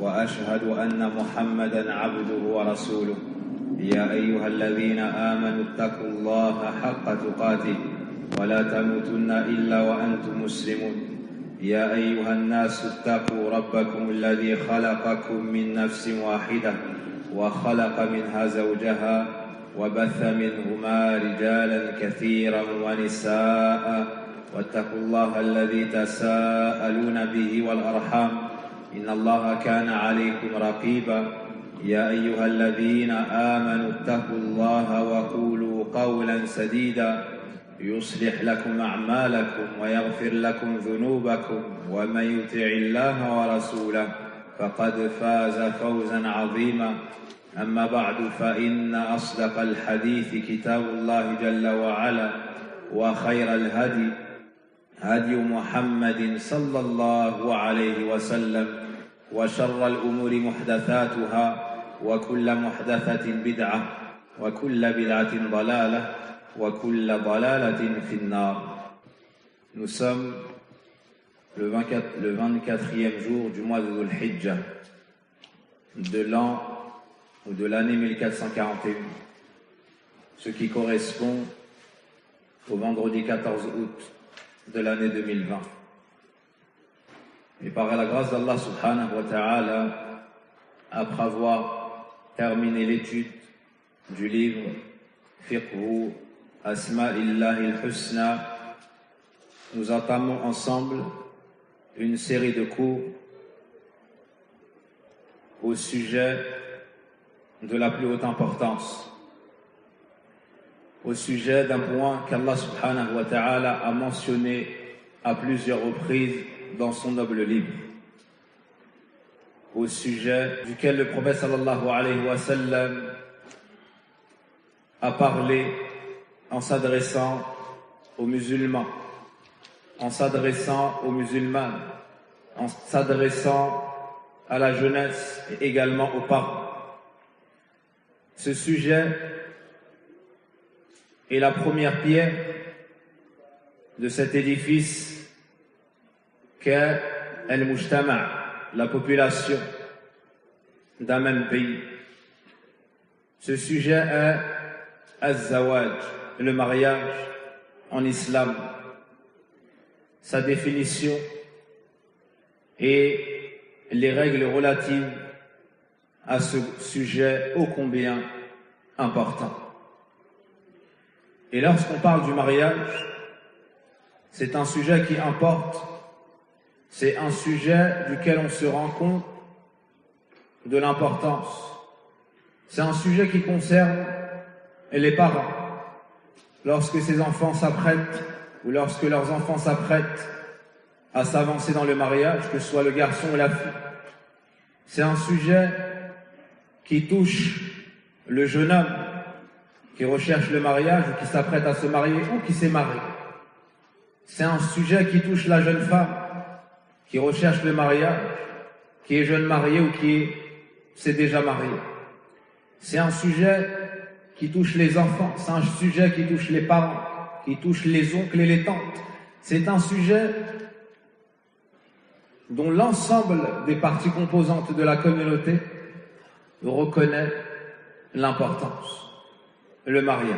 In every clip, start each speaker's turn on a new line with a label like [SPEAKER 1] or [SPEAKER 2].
[SPEAKER 1] وأشهد أن محمدًا عبده ورسوله يا أيها الذين آمنوا اتقوا الله حق تقاته ولا تموتن إلا وأنتم مسلمون يا أيها الناس اتقوا ربكم الذي خلقكم من نفس واحدة وخلق منها زوجها وبث منهما رجالا كثيرا ونساء واتقوا الله الذي تساءلون به والأرحام إن الله كان عليكم رقيبا يا أيها الذين آمنوا اتقوا الله وقولوا قولا سديدا يصلح لكم أعمالكم ويغفر لكم ذنوبكم ومن يطع الله ورسوله فقد فاز فوزا عظيما أما بعد فإن أصدق الحديث كتاب الله جل وعلا وخير الهدي هدي محمد صلى الله عليه وسلم وشر الأمور محدثاتها وكل محدثة بدعة وكل بدعة ضلالة وكل ضلالة في النار. Nous sommes le 24e jour du mois de Dhul Hijjah de l'an ou de l'année 1441, ce qui correspond au vendredi 14 août de l'année 2020. Et par la grâce d'Allah subhanahu wa ta'ala, après avoir terminé l'étude du livre Fiqhu Asma'illahi al-Husna, nous entamons ensemble une série de cours au sujet de la plus haute importance, au sujet d'un point qu'Allah subhanahu wa ta'ala a mentionné à plusieurs reprises dans son noble livre, au sujet duquel le prophète sallallahu alayhi wa sallam a parlé en s'adressant aux musulmans, en s'adressant aux musulmanes, en s'adressant à la jeunesse et également aux parents. Ce sujet est la première pierre de cet édifice qu'est al-mujtama', la population d'un même pays. Ce sujet est az-zawaj, le mariage en islam, sa définition et les règles relatives à ce sujet ô combien important. Et lorsqu'on parle du mariage, c'est un sujet qui importe, c'est un sujet duquel on se rend compte de l'importance. C'est un sujet qui concerne les parents. Lorsque ces enfants s'apprêtent, ou lorsque leurs enfants s'apprêtent à s'avancer dans le mariage, que ce soit le garçon ou la fille, c'est un sujet qui touche le jeune homme qui recherche le mariage ou qui s'apprête à se marier ou qui s'est marié. C'est un sujet qui touche la jeune femme qui recherche le mariage, qui est jeune mariée ou qui s'est déjà mariée. C'est un sujet qui touche les enfants, c'est un sujet qui touche les parents, qui touche les oncles et les tantes. C'est un sujet dont l'ensemble des parties composantes de la communauté reconnaît l'importance, le mariage.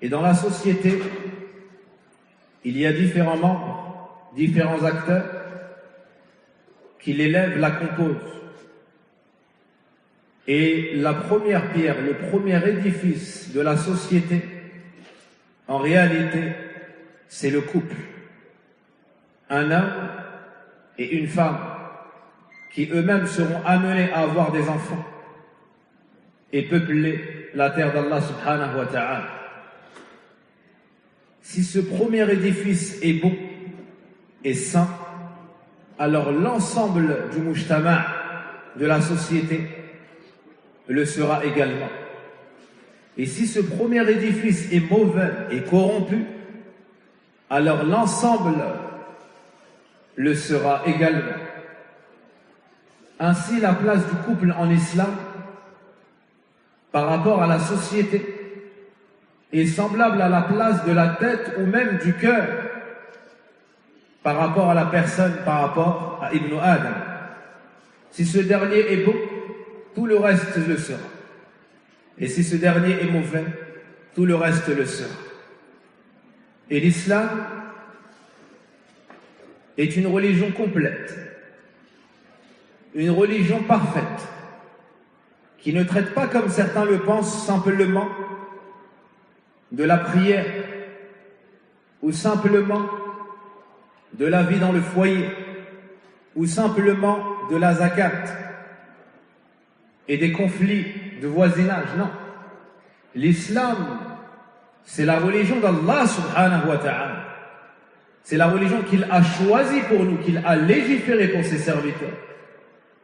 [SPEAKER 1] Et dans la société, il y a différents membres, différents acteurs qui l'élèvent, la composent. Et la première pierre, le premier édifice de la société, en réalité, c'est le couple. Un homme et une femme qui eux-mêmes seront amenés à avoir des enfants et peupler la terre d'Allah subhanahu wa ta'ala. Si ce premier édifice est bon et sain, alors l'ensemble du mujtama', de la société, le sera également. Et si ce premier édifice est mauvais et corrompu, alors l'ensemble le sera également. Ainsi, la place du couple en islam par rapport à la société est semblable à la place de la tête ou même du cœur par rapport à la personne, par rapport à Ibn Adam, Si ce dernier est bon, tout le reste le sera. Et si ce dernier est mauvais, tout le reste le sera. Et l'islam est une religion complète, une religion parfaite, qui ne traite pas, comme certains le pensent, simplement de la prière ou simplement de la vie dans le foyer ou simplement de la zakat et des conflits de voisinage. Non. L'islam, c'est la religion d'Allah subhanahu wa ta'ala. C'est la religion qu'il a choisie pour nous, qu'il a légiférée pour ses serviteurs.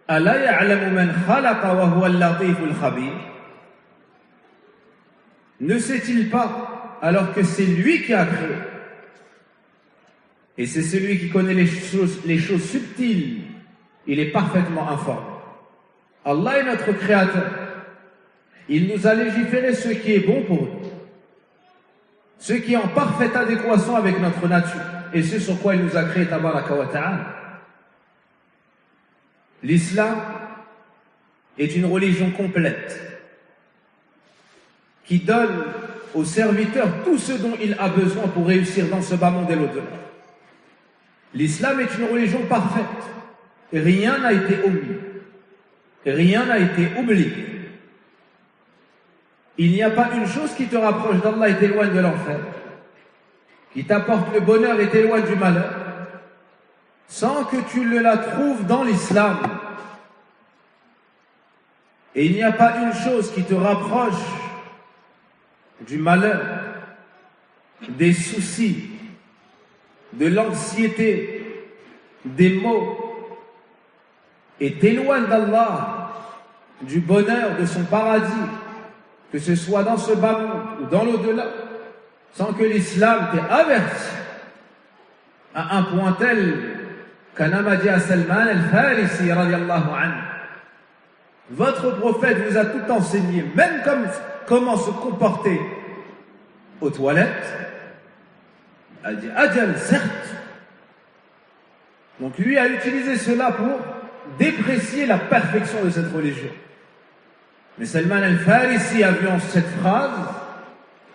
[SPEAKER 1] Ala ya'lamu man khalaqa wa huwa al-latiful khabir. Ne sait-il pas alors que c'est lui qui a créé et c'est celui qui connaît les choses subtiles, il est parfaitement informé. Allah est notre créateur. Il nous a légiféré ce qui est bon pour nous, ce qui est en parfaite adéquation avec notre nature et ce sur quoi il nous a créé tabaraka wa ta'ala. L'islam est une religion complète qui donne au serviteur tout ce dont il a besoin pour réussir dans ce bas monde et l'au-delà. L'islam est une religion parfaite. Et rien n'a été omis. Et rien n'a été oublié. Il n'y a pas une chose qui te rapproche d'Allah et t'éloigne de l'enfer, qui t'apporte le bonheur et t'éloigne du malheur, sans que tu ne la trouves dans l'islam. Et il n'y a pas une chose qui te rapproche du malheur, des soucis, de l'anxiété, des maux, et t'éloigne d'Allah, du bonheur, de son paradis, que ce soit dans ce bas monde ou dans l'au-delà, sans que l'islam t'ait averti à un point tel qu'un homme a dit à Salman al-Farisi radiallahu anhu: votre prophète vous a tout enseigné, même comment se comporter aux toilettes. Il a dit Ajal, certes. Donc lui a utilisé cela pour déprécier la perfection de cette religion. Mais Salman al-Farisi a vu en cette phrase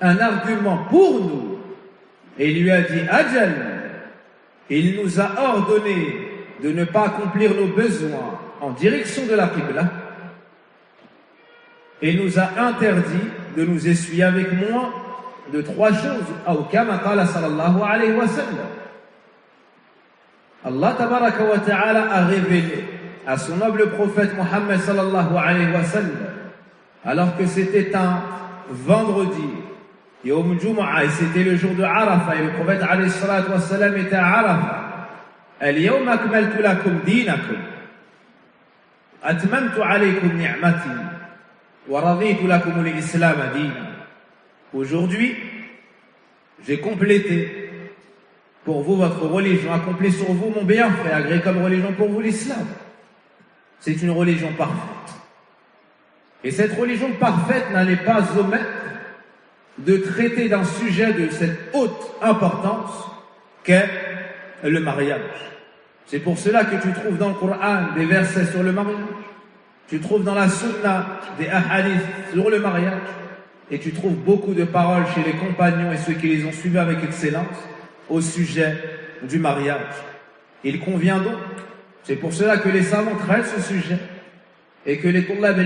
[SPEAKER 1] un argument pour nous et il lui a dit Ajal, il nous a ordonné de ne pas accomplir nos besoins en direction de la Qibla et nous a interdit de nous essuyer avec moins de 3 choses. Ou kama qala sallallahu alayhi wa sallam. Allah tabaraka wa ta'ala a révélé à son noble prophète Muhammad sallallahu alayhi wa sallam, alors que c'était un vendredi, Yawm Jumu'ah, et c'était le jour de Arafah, et le prophète alayhi salatu wa sallam était à Arafah. Al-yawma akmaltu lakum dinakum, atmamtu alaykum ni'mati, wa raditu lakum al-islam dina. Aujourd'hui, j'ai complété pour vous votre religion, accompli sur vous mon bienfait, agréé comme religion pour vous l'islam. C'est une religion parfaite. Et cette religion parfaite n'allait pas omettre de traiter d'un sujet de cette haute importance qu'est le mariage. C'est pour cela que tu trouves dans le Coran des versets sur le mariage, tu trouves dans la Sunna des ahadiths sur le mariage, et tu trouves beaucoup de paroles chez les compagnons et ceux qui les ont suivis avec excellence au sujet du mariage. Il convient donc, c'est pour cela que les savants traitent ce sujet et que les tullab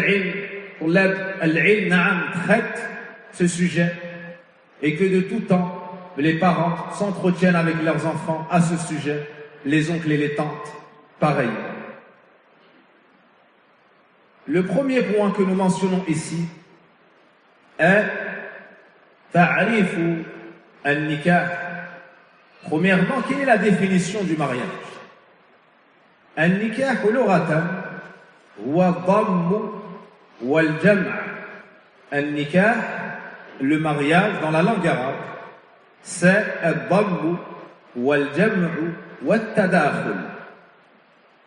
[SPEAKER 1] al-ilm traitent ce sujet et que de tout temps les parents s'entretiennent avec leurs enfants à ce sujet, les oncles et les tantes, pareil. Le premier point que nous mentionnons ici est ta'rifu al-nikah. Premièrement, quelle est la définition du mariage? Al-nikah lughatan huwa dhamm wal jam'. Al-nikah, le mariage dans la langue arabe, c'est al-dhamm wal jam' wat tadakhul.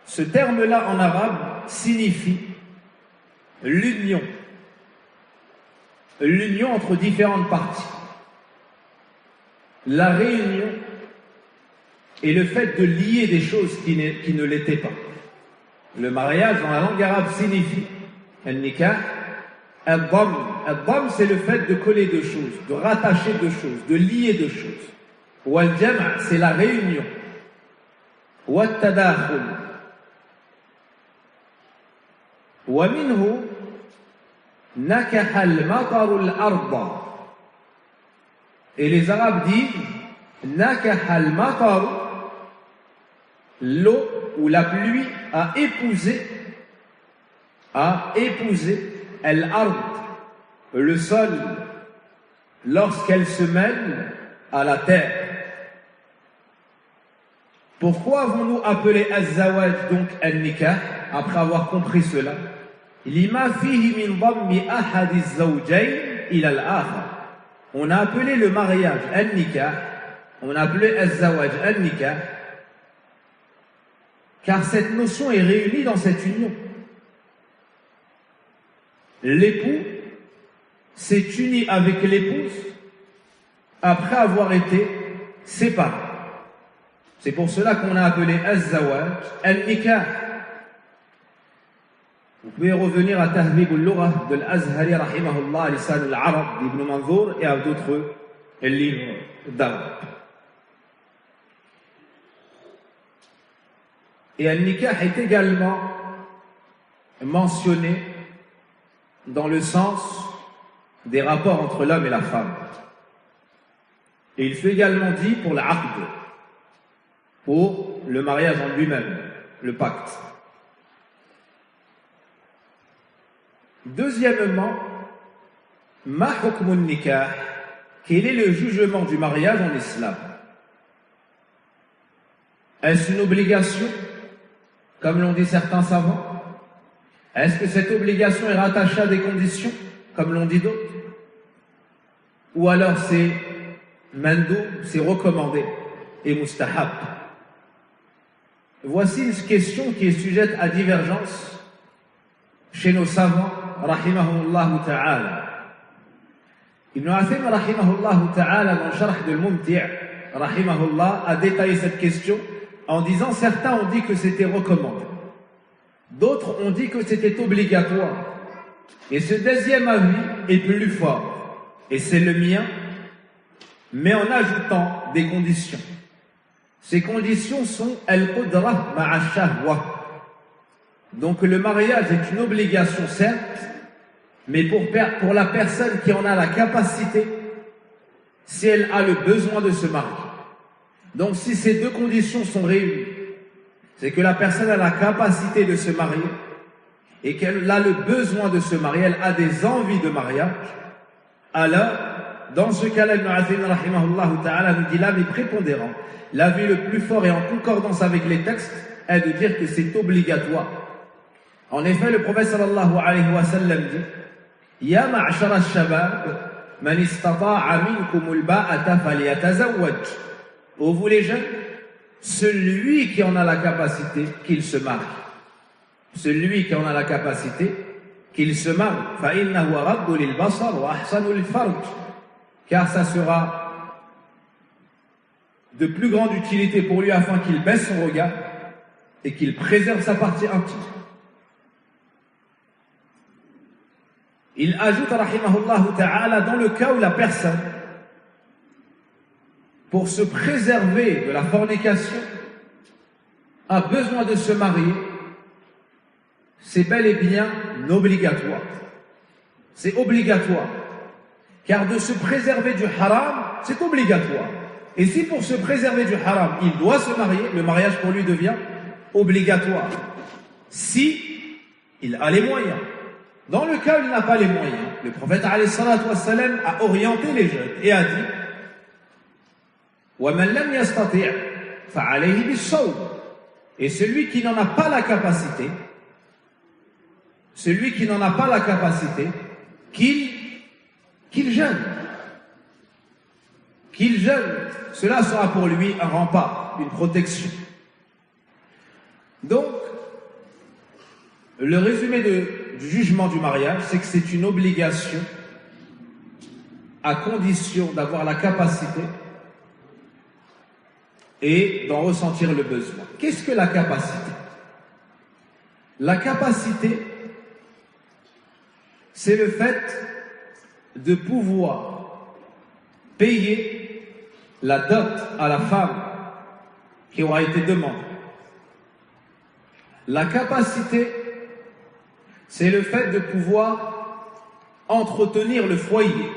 [SPEAKER 1] Ce terme-là en arabe signifie l'union entre différentes parties, la réunion et le fait de lier des choses qui ne l'étaient pas. Le mariage dans la langue arabe signifie al-nikah, al-dhamm. Al-dhamm, c'est le fait de coller deux choses, de rattacher deux choses, de lier deux choses. Ou al-jam', c'est la réunion. Ou al-tadakhul. Wa minhu nakaha al-mataru al-arda. Et les Arabes disent nakaha al-mataru, l'eau ou la pluie a épousé al-ard, le sol, lorsqu'elle se mêle à la terre. Pourquoi avons-nous appelé az-zawaj donc al-nikah après avoir compris cela? Lima fihi min dhammi ahad az-zawjayn ila al-akhar. On a appelé le mariage al-nikah, on a appelé az-zawaj al-nikah, car cette notion est réunie dans cette union. L'époux s'est uni avec l'épouse après avoir été séparé. C'est pour cela qu'on a appelé az-zawaj al-nikah. Vous pouvez revenir à Tahbib al-Lugha de l'Azhari rahimahullah, Lisan al-Arab d'Ibn Manzour et à d'autres livres d'arabe. Et al-nikah est également mentionné dans le sens des rapports entre l'homme et la femme. Et il fait également dit pour l'aqd, pour le mariage en lui-même, le pacte. Deuxièmement, ma hukmun nikah, quel est le jugement du mariage en islam? Est-ce une obligation, comme l'ont dit certains savants? Est-ce que cette obligation est rattachée à des conditions, comme l'ont dit d'autres? Ou alors c'est mandou, c'est recommandé, et mustahab? Voici une question qui est sujette à divergence chez nos savants, rahimahullah ta'ala. Ibn Athim, rahimahullah ta'ala, dans le Sharh de al-Mumti', rahimahullah, a détaillé cette question en disant certains ont dit que c'était recommandé. D'autres ont dit que c'était obligatoire. Et ce deuxième avis est plus fort. Et c'est le mien, mais en ajoutant des conditions. Ces conditions sont al-qudra ma'a shahwa. Donc le mariage est une obligation certes, mais pour la personne qui en a la capacité, si elle a le besoin de se marier. Donc si ces deux conditions sont réunies, c'est que la personne a la capacité de se marier et qu'elle a le besoin de se marier, elle a des envies de mariage, alors, dans ce cas-là, Ibn Athim, rahimahullah ta'ala, nous dit l'avis prépondérant, l'avis le plus fort et en concordance avec les textes, est de dire que c'est obligatoire. En effet, le prophète sallallahu alayhi wa sallam dit Ya ma'ashara al-shabab, man istata'a minkumul ba'ata falyatazawwaj. Ô vous les jeunes, celui qui en a la capacité, qu'il se marie. Celui qui en a la capacité, qu'il se marie. فَإِنَّهُ رَدُّ لِلْبَصَرِ وَأَحْسَنُ لِلْفَرْجِ. Car ça sera de plus grande utilité pour lui afin qu'il baisse son regard et qu'il préserve sa partie intime. Il ajoute, rahimahullah ta'ala, dans le cas où la personne, pour se préserver de la fornication, a besoin de se marier, c'est bel et bien obligatoire. C'est obligatoire. Car de se préserver du haram, c'est obligatoire. Et si pour se préserver du haram, il doit se marier, le mariage pour lui devient obligatoire. Si il a les moyens. Dans le cas où il n'a pas les moyens, le prophète alayhi salatu wassalam a orienté les jeunes et a dit وَمَنْ لَمْ يَسْتَطِعْ فَعَلَيْهِ بِالصَّوْمِ. Et celui qui n'en a pas la capacité, qu'il jeûne. Qu'il jeûne. Cela sera pour lui un rempart, une protection. Donc, le résumé du jugement du mariage, c'est que c'est une obligation à condition d'avoir la capacité et d'en ressentir le besoin. Qu'est-ce que la capacité? La capacité, c'est le fait de pouvoir payer la dot à la femme qui aura été demandée. La capacité, c'est le fait de pouvoir entretenir le foyer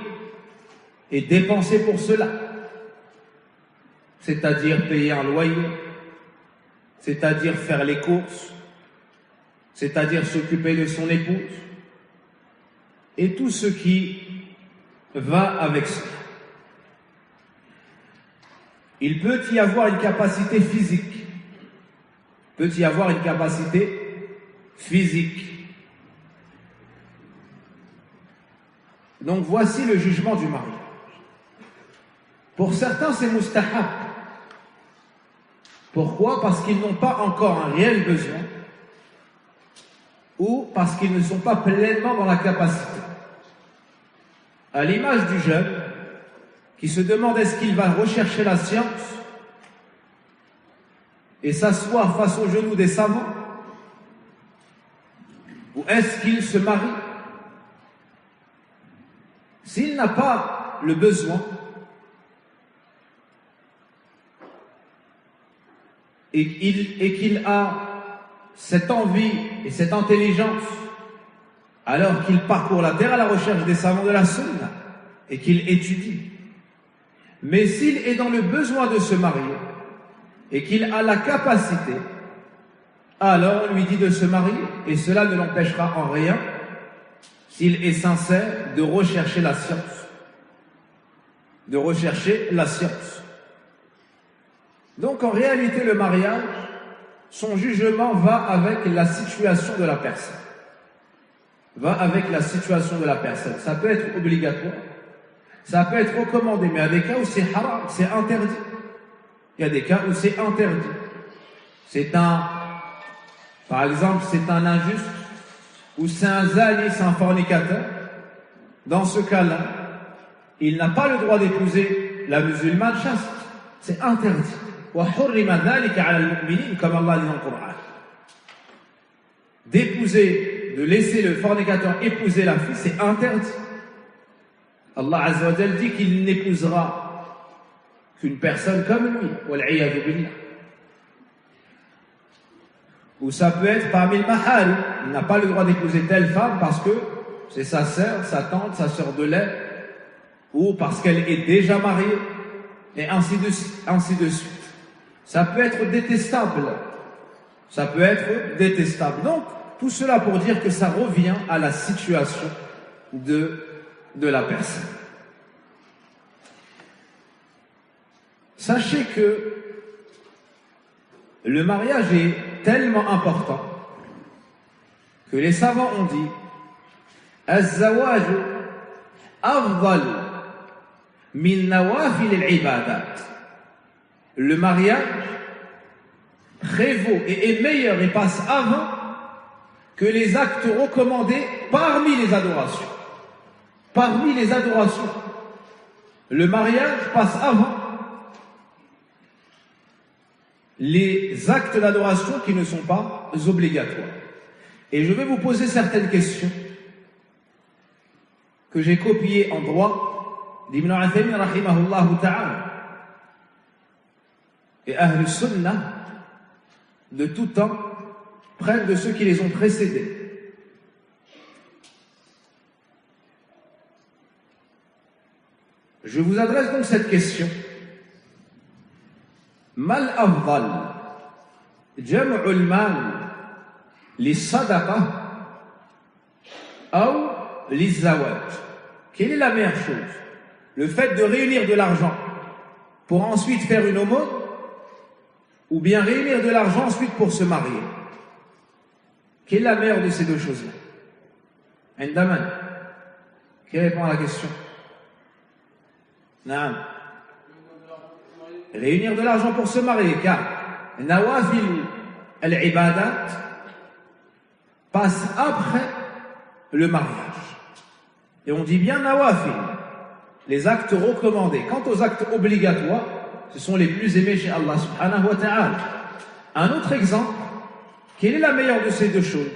[SPEAKER 1] et dépenser pour cela. C'est-à-dire payer un loyer, c'est-à-dire faire les courses, c'est-à-dire s'occuper de son épouse, et tout ce qui va avec cela. Il peut y avoir une capacité physique. Peut y avoir une capacité physique. Donc voici le jugement du mariage. Pour certains, c'est mustahab. Pourquoi? Parce qu'ils n'ont pas encore un réel besoin ou parce qu'ils ne sont pas pleinement dans la capacité. À l'image du jeune qui se demande est-ce qu'il va rechercher la science et s'asseoir face aux genoux des savants, ou est-ce qu'il se marie? S'il n'a pas le besoin et qu'il a cette envie et cette intelligence, alors qu'il parcourt la terre à la recherche des savants de la sunna et qu'il étudie. Mais s'il est dans le besoin de se marier et qu'il a la capacité, alors on lui dit de se marier, et cela ne l'empêchera en rien, s'il est sincère, de rechercher la science. De rechercher la science. Donc en réalité, le mariage, son jugement va avec la situation de la personne. Va avec la situation de la personne. Ça peut être obligatoire, ça peut être recommandé, mais il y a des cas où c'est haram, c'est interdit. Il y a des cas où c'est interdit. Par exemple, c'est un injuste, ou c'est un zani, c'est un fornicateur. Dans ce cas-là, il n'a pas le droit d'épouser la musulmane chaste. C'est interdit. Comme Allah dit dans le Coran. De laisser le fornicateur épouser la fille, c'est interdit. Allah Azza wa Jal dit qu'il n'épousera qu'une personne comme lui. Wal'iyadu billah. Ou ça peut être parmi le mahari. Il n'a pas le droit d'épouser telle femme parce que c'est sa sœur, sa tante, sa sœur de lait, ou parce qu'elle est déjà mariée, et ainsi de suite. Ça peut être détestable. Ça peut être détestable. Donc, tout cela pour dire que ça revient à la situation de la personne. Sachez que le mariage est tellement important que les savants ont dit Az-zawaj afdal min nawafil al-ibadat. Le mariage prévaut et est meilleur et passe avant que les actes recommandés parmi les adorations. Parmi les adorations. Le mariage passe avant les actes d'adoration qui ne sont pas obligatoires. Et je vais vous poser certaines questions que j'ai copiées en droit d'Ibn Uthaymin rahimahullah ta'ala. Et Ahl Sunnah, de tout temps, prennent de ceux qui les ont précédés. Je vous adresse donc cette question. Mal afdal jam'ul mal li sadaqa ou li zawaj. Quelle est la meilleure chose? Le fait de réunir de l'argent pour ensuite faire une aumône, ou bien réunir de l'argent ensuite pour se marier? Quelle est la meilleure de ces deux choses-là? Indaman, qui répond à la question? Non. Réunir de l'argent pour se marier, car nawafil al-ibadat passe après le mariage. Et on dit bien nawafil, les actes recommandés. Quant aux actes obligatoires, ce sont les plus aimés chez Allah subhanahu wa ta'ala. Un autre exemple, Quelle est la meilleure de ces deux choses?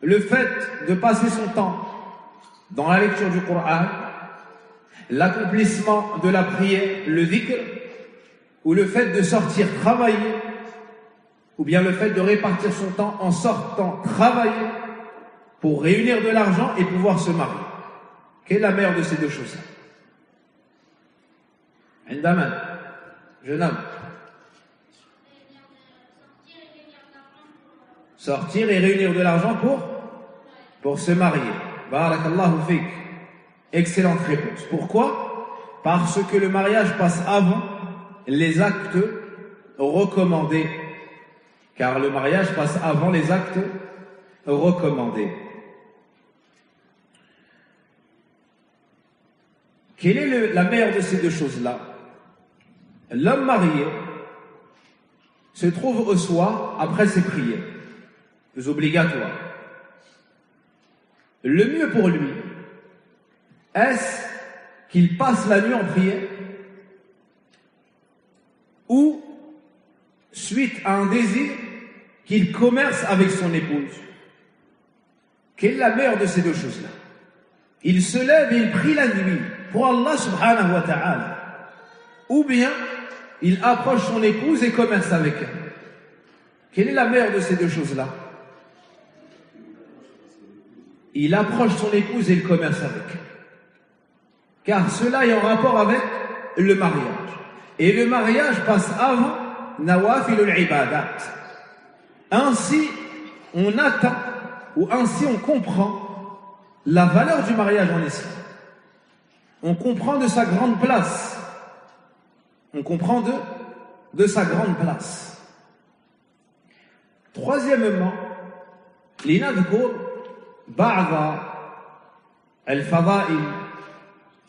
[SPEAKER 1] Le fait de passer son temps dans la lecture du Coran, l'accomplissement de la prière, le dhikr, ou le fait de sortir travailler, ou bien le fait de répartir son temps en sortant travailler pour réunir de l'argent et pouvoir se marier. Quelle est la meilleure de ces deux choses? Indaman, jeune homme. Sortir et réunir de l'argent pour se marier. Barakallahu fik. Excellente réponse. Pourquoi? Parce que le mariage passe avant les actes recommandés. Car le mariage passe avant les actes recommandés. Quelle est la meilleure de ces deux choses-là? L'homme marié se trouve au soir après ses prières obligatoires. Le mieux pour lui, est-ce qu'il passe la nuit en prière ou, suite à un désir, qu'il commerce avec son épouse? Quelle est la meilleure de ces deux choses-là? Il se lève et il prie la nuit pour Allah subhanahu wa ta'ala, ou bien il approche son épouse et commerce avec elle. Quelle est la meilleure de ces deux choses-là? Il approche son épouse et il commerce avec elle. Car cela est en rapport avec le mariage. Et le mariage passe avant nawafilul ibadat. Ainsi, on atteint, ou ainsi on comprend la valeur du mariage en islam. On comprend de sa grande place. On comprend de sa grande place. Troisièmement, linadhkur ba'da al-fada'il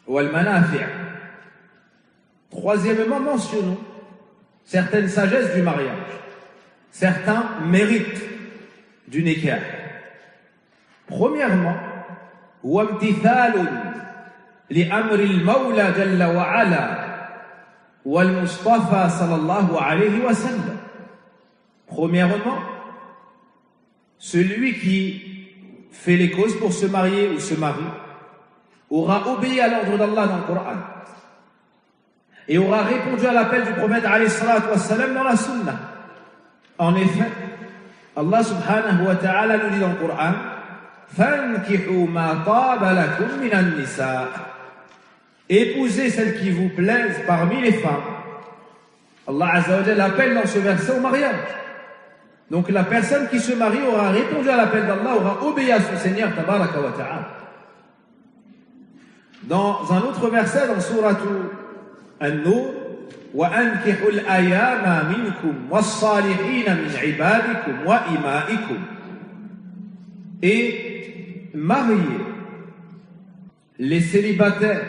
[SPEAKER 1] wal-manafi'. Troisièmement, mentionnons certaines sagesses du mariage, certains mérites du nikah. Premièrement, وامتثال لأمر المولى جل وعلا والمصطفى صلى الله عليه وسلم. Premièrement, celui qui fait les causes pour se marier ou se marie aura obéi à l'ordre d'Allah dans le Coran et aura répondu à l'appel du prophète alayhi salatu wassalam dans la sunna. En effet, Allah subhanahu wa ta'ala nous dit dans le Coran: فَانْكِحُوا مَا طَابَ لَكُمْ مِنَ النِّسَاءِ. Épousez celles qui vous plaisent parmi les femmes. Allah Azza wa Jalla appelle dans ce verset au mariage. Donc la personne qui se marie aura répondu à l'appel d'Allah, aura obéi à son Seigneur tabaraka wa ta'ala. Dans un autre verset, dans sourate An-Nur, وَأَنْكِحُوا الْأَيَامَ مِنْكُمْ وَالصَّالِحِينَ مِنْ عِبَادِكُمْ وَإِمَائِكُمْ. Et mariez les célibataires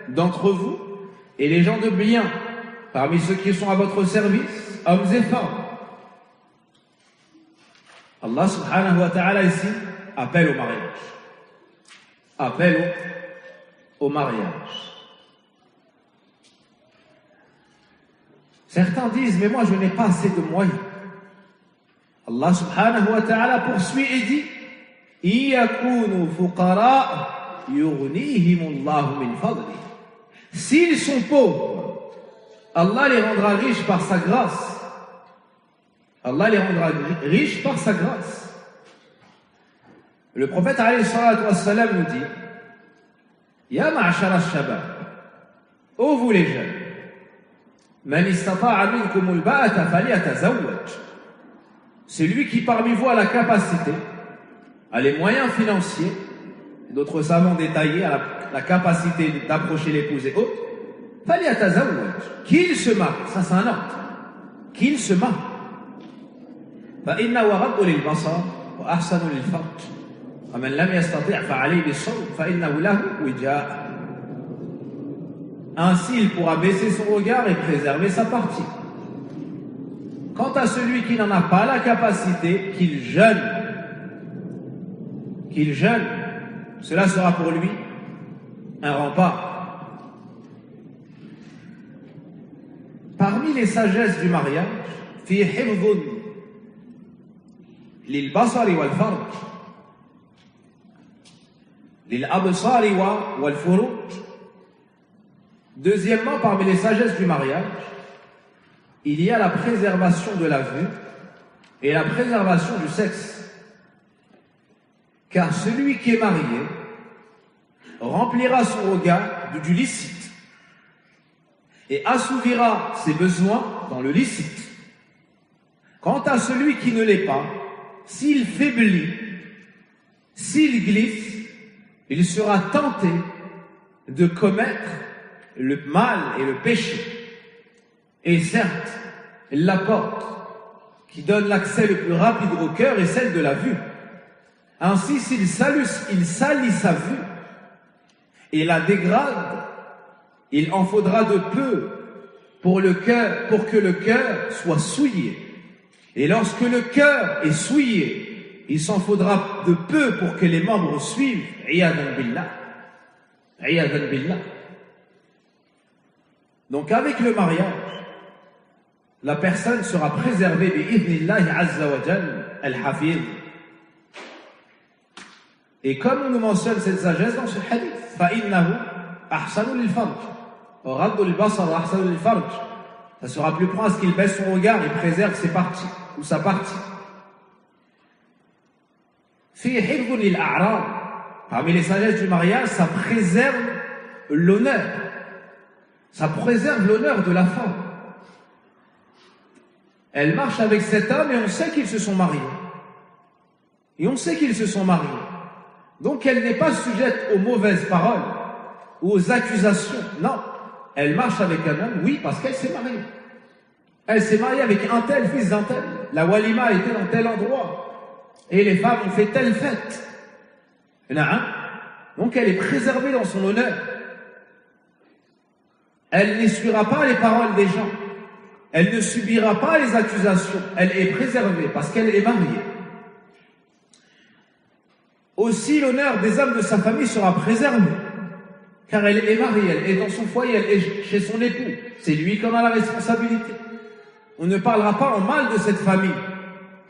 [SPEAKER 1] d'entre vous et les gens de bien parmi ceux qui sont à votre service, hommes et femmes. Allah subhanahu wa ta'ala ici appelle au mariage. Appelle au mariage. Certains disent, mais moi je n'ai pas assez de moyens. Allah subhanahu wa ta'ala poursuit et dit: إِيَكُونُوا فُقَرَاءَ يُغْنِيهِمُ اللَّهُ مِنْ فَضْلِهِ. S'ils sont pauvres, Allah les rendra riches par sa grâce. Allah les rendra riches par sa grâce. Le prophète alayhi salatu wassalam nous dit: Ya ma'ashara al-shabab, ô vous les jeunes, man istata'a minkum al-ba'ata falyatazawwaj. Celui qui parmi vous a la capacité, a les moyens financiers, d'autres savants détaillés à la capacité d'approcher l'épouse et autres, falyatazawwaj, qu'il se marie. Ça c'est un ordre. Qu'il se marie. فإنه غض للبصر وأحسن للفرج ومن لم يستطع فعليه بالصوم فإنه له وجاء. Ainsi il pourra baisser son regard et préserver sa partie. Quant à celui qui n'en a pas la capacité, qu'il jeûne. Qu'il jeûne, cela sera pour lui un rempart. Parmi les sagesses du mariage, fi hifdhun للبصر والفرج للأبصار والفروج. Deuxièmement, parmi les sagesses du mariage, il y a la préservation de la vue et la préservation du sexe. Car celui qui est marié remplira son regard du licite et assouvira ses besoins dans le licite. Quant à celui qui ne l'est pas, s'il faiblit, s'il glisse, il sera tenté de commettre le mal et le péché. Et certes, la porte qui donne l'accès le plus rapide au cœur est celle de la vue. Ainsi, s'il salit sa vue et la dégrade, il en faudra de peu pour que le cœur soit souillé. Et lorsque le cœur est souillé, il s'en faudra de peu pour que les membres suivent. Iyadan billah. Iyadan billah. Donc avec le mariage, la personne sera préservée bi'idhnillahi azza wa jal al-hafiz. Et comme on nous mentionne cette sagesse dans ce hadith, فَإِنَّهُ أَحْسَنُ لِلْفَرْجِ وَغَضُّ الْبَصَرِ وَأَحْسَنُ لِلْفَرْجِ. Ça sera plus prompt à ce qu'il baisse son regard et préserve ses parties, ou sa partie. فِي حِفْظٌ لِلْأَعْرَاضِ. Parmi les sagesses du mariage, ça préserve l'honneur. Ça préserve l'honneur de la femme. Elle marche avec cet homme et on sait qu'ils se sont mariés. Et on sait qu'ils se sont mariés. Donc elle n'est pas sujette aux mauvaises paroles ou aux accusations. Non, elle marche avec un homme, oui, parce qu'elle s'est mariée. Elle s'est mariée avec un tel, fils d'un tel. La walima a été dans tel endroit. Et les femmes ont fait telle fête. Donc elle est préservée dans son honneur. Elle n'essuiera pas les paroles des gens. Elle ne subira pas les accusations. Elle est préservée parce qu'elle est mariée. Aussi, l'honneur des hommes de sa famille sera préservé. Car elle est mariée, elle est dans son foyer, elle est chez son époux. C'est lui qui en a la responsabilité. On ne parlera pas en mal de cette famille.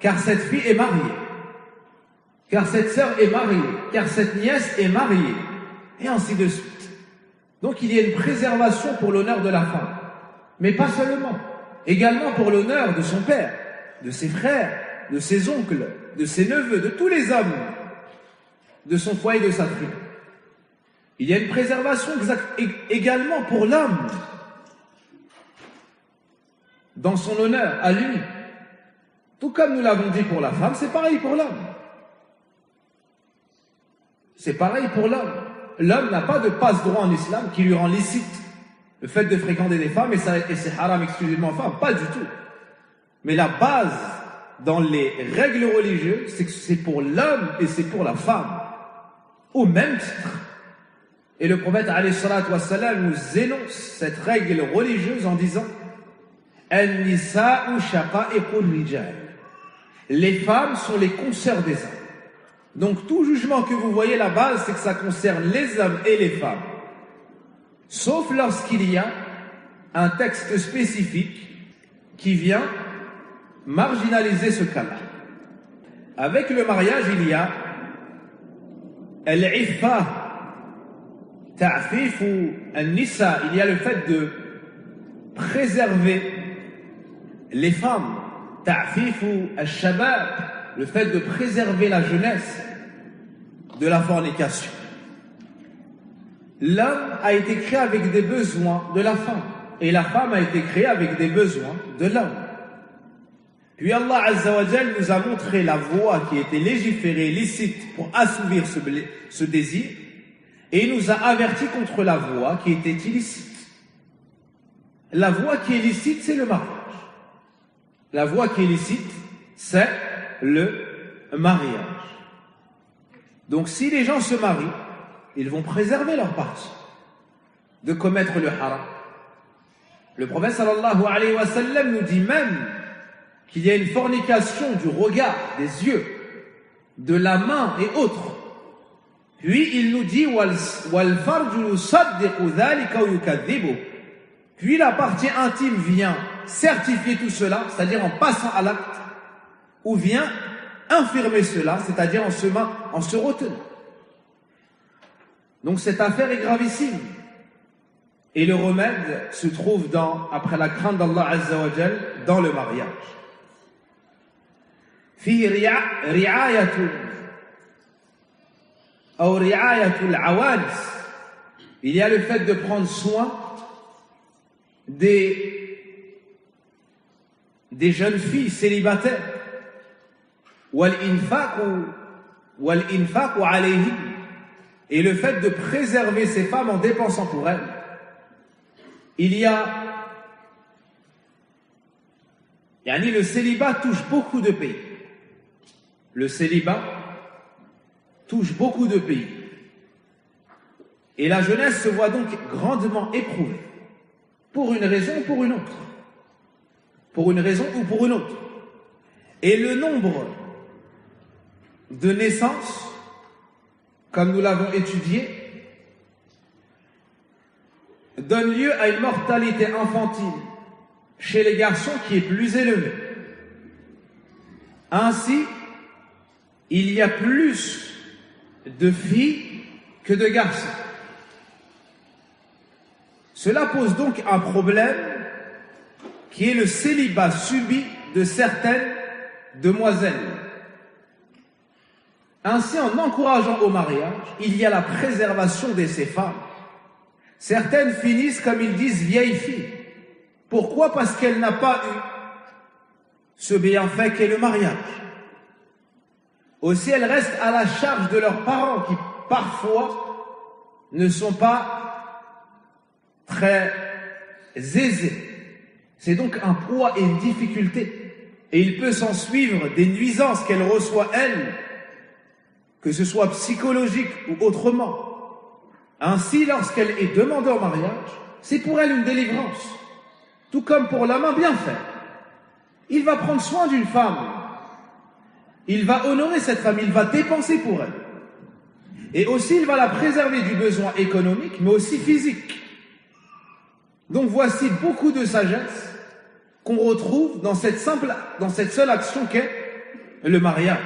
[SPEAKER 1] Car cette fille est mariée. Car cette sœur est mariée. Car cette nièce est mariée. Et ainsi de suite. Donc il y a une préservation pour l'honneur de la femme. Mais pas seulement. Également pour l'honneur de son père, de ses frères, de ses oncles, de ses neveux, de tous les hommes de son foyer, de sa tribu. Il y a une préservation également pour l'homme dans son honneur à lui. Tout comme nous l'avons dit pour la femme, c'est pareil pour l'homme. C'est pareil pour l'homme. L'homme n'a pas de passe-droit en islam qui lui rend licite le fait de fréquenter des femmes et c'est haram exclusivement aux femmes. Pas du tout. Mais la base dans les règles religieuses, c'est que c'est pour l'homme et c'est pour la femme. Au même titre. Et le prophète alayhi salatu wassalam nous énonce cette règle religieuse en disant An-nisa'u shaqa'iqur rijal. Les femmes sont les consoeurs des hommes. Donc tout jugement que vous voyez, la base, c'est que ça concerne les hommes et les femmes. Sauf lorsqu'il y a un texte spécifique qui vient marginaliser ce cas-là. Avec le mariage, il y a al-iffa, ta'fifu an-nisa, il y a le fait de préserver les femmes, ta'fifu al-shabab, le fait de préserver la jeunesse de la fornication. L'homme a été créé avec des besoins de la femme et la femme a été créée avec des besoins de l'homme. Puis Allah Azza wa Jal nous a montré la voie qui était légiférée, licite pour assouvir ce désir et il nous a averti contre la voie qui était illicite. La voie qui est licite, c'est le mariage. La voie qui est licite, c'est le mariage. Donc si les gens se marient, ils vont préserver leur partie de commettre le haram. Le prophète sallallahu alayhi wa sallam nous dit même qu'il y a une fornication du regard, des yeux, de la main et autres. Puis il nous dit puis la partie intime vient certifier tout cela, c'est-à-dire en passant à l'acte, ou vient infirmer cela, c'est-à-dire en se retenant. Donc cette affaire est gravissime. Et le remède se trouve après la crainte d'Allah Azza wa Jal, dans le mariage. فيه رعاية أو رعاية العوانس. Il y a le fait de prendre soin des jeunes filles célibataires. وَالْإِنْفَاقُ عَلَيْهِمْ. Et le fait de préserver ces femmes en dépensant pour elles. Il y a... le célibat touche beaucoup de pays. Le célibat touche beaucoup de pays. Et la jeunesse se voit donc grandement éprouvée. Pour une raison ou pour une autre. Pour une raison ou pour une autre. Et le nombre de naissances, comme nous l'avons étudié, donne lieu à une mortalité infantile chez les garçons qui est plus élevée. Ainsi, il y a plus de filles que de garçons. Cela pose donc un problème qui est le célibat subi de certaines demoiselles. Ainsi, en encourageant au mariage, il y a la préservation de ces femmes. Certaines finissent, comme ils disent, vieilles filles. Pourquoi? Parce qu'elles n'ont pas eu ce bienfait qu'est le mariage. Aussi, elles restent à la charge de leurs parents qui, parfois, ne sont pas très aisés. C'est donc un poids et une difficulté. Et il peut s'en suivre des nuisances qu'elles reçoivent, elles, que ce soit psychologique ou autrement. Ainsi, lorsqu'elle est demandée en mariage, c'est pour elle une délivrance. Tout comme pour l'homme bien fait. Il va prendre soin d'une femme. Il va honorer cette femme, il va dépenser pour elle. Et aussi, il va la préserver du besoin économique, mais aussi physique. Donc voici beaucoup de sagesse qu'on retrouve dans cette seule action qu'est le mariage.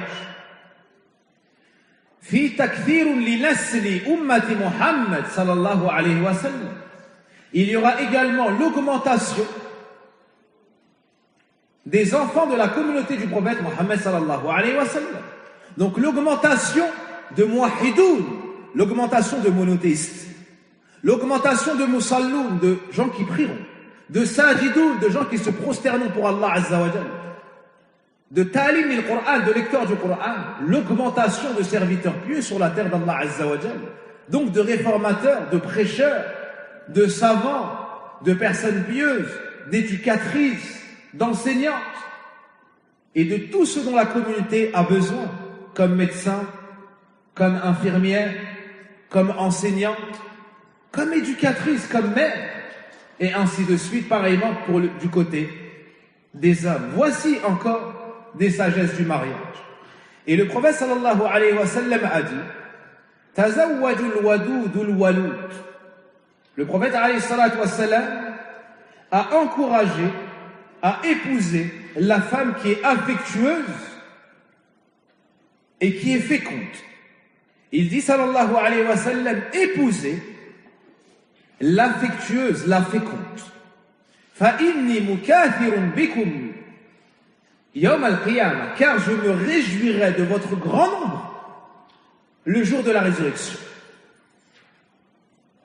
[SPEAKER 1] في تكثير لنسل أمة محمد صلى الله عليه وسلم. Il y aura également l'augmentation des enfants de la communauté du prophète Mohammed sallallahu alayhi wa sallam. Donc l'augmentation de muwahhidoun, l'augmentation de monothéistes, l'augmentation de musalloun, de gens qui prieront, de sajidoun, de gens qui se prosterneront pour Allah Azza wa Jalla, de talim il-Qur'an, de lecteurs du Qur'an, l'augmentation de serviteurs pieux sur la terre d'Allah Azza wa Jalla, donc de réformateurs, de prêcheurs, de savants, de personnes pieuses, d'éducatrices, d'enseignantes, et de tout ce dont la communauté a besoin, comme médecins, comme infirmières, comme enseignantes, comme éducatrices, comme mères, et ainsi de suite, pareillement du côté des hommes. Voici encore des sagesses du mariage. Et le prophète sallallahu alayhi wa sallam a dit « Tazawwajul wadudul walud » Le prophète alayhi salatu wa sallam a encouragé à épouser la femme qui est affectueuse et qui est féconde. Il dit sallallahu alayhi wa sallam, épousez l'affectueuse, la féconde. Fa inni mukathirun bikum yawm al-qiyamah, car je me réjouirai de votre grand nombre le jour de la résurrection.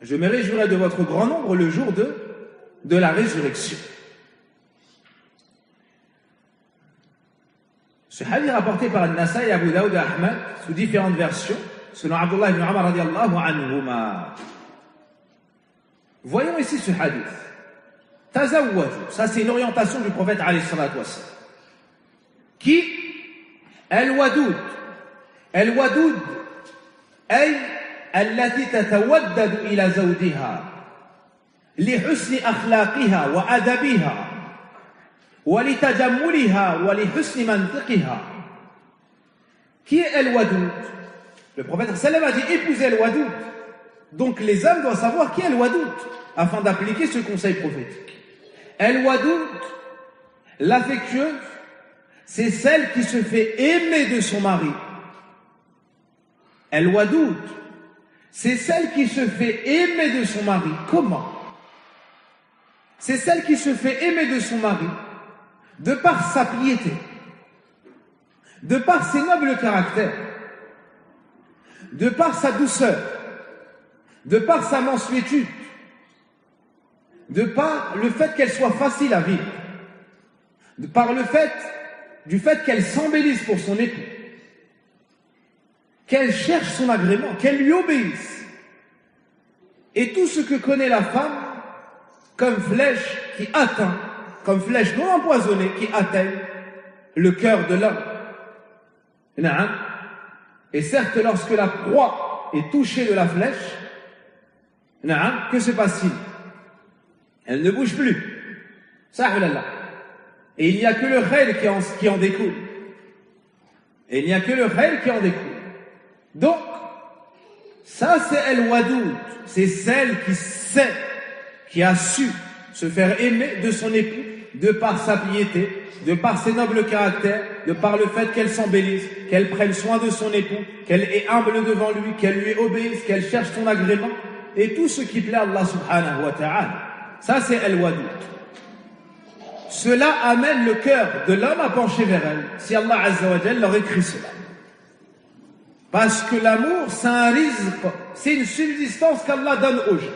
[SPEAKER 1] Je me réjouirai de votre grand nombre le jour de la résurrection. Ce hadith rapporté par An-Nasa'i, Abu Daoud et Ahmad sous différentes versions, selon Abdullah ibn Umar radiyallahu anhuma. Voyons ici ce hadith. Tazawwaju, ça c'est une orientation du prophète alayhi salatu wassalam. Qui al-wadud. Al-wadud ay allati tatawaddadu ila zawdiha li husni akhlaqiha wa adabiha wa li tajammuliha wa li husni mantiqiha. Qui est al-wadud? Le prophète sallam a dit épousez al-wadud. Donc les hommes doivent savoir qui est al-wadud afin d'appliquer ce conseil prophétique. Al-wadud, l'affectueuse, c'est celle qui se fait aimer de son mari. Al-Wadoud, c'est celle qui se fait aimer de son mari. Comment? C'est celle qui se fait aimer de son mari de par sa piété, de par ses nobles caractères, de par sa douceur, de par sa mansuétude, de par le fait qu'elle soit facile à vivre, de par du fait qu'elle s'embellisse pour son époux, qu'elle cherche son agrément, qu'elle lui obéisse. Et tout ce que connaît la femme comme flèche qui atteint, comme flèche non empoisonnée qui atteigne le cœur de l'homme. Et certes, lorsque la proie est touchée de la flèche, que se passe-t-il? Elle ne bouge plus. Et il n'y a que le khayr qui en découle. Et il n'y a que le khayr qui en découle. Donc, ça c'est Al-Wadoud, c'est celle qui sait, qui a su se faire aimer de son époux, de par sa piété, de par ses nobles caractères, de par le fait qu'elle s'embellisse, qu'elle prenne soin de son époux, qu'elle est humble devant lui, qu'elle lui obéisse, qu'elle cherche son agrément, et tout ce qui plaît à Allah subhanahu wa ta'ala. Ça c'est Al-Wadoud. Cela amène le cœur de l'homme à pencher vers elle, si Allah azza wa jalla leur écrit cela. Parce que l'amour, c'est un rizq, c'est une subsistance qu'Allah donne aux gens.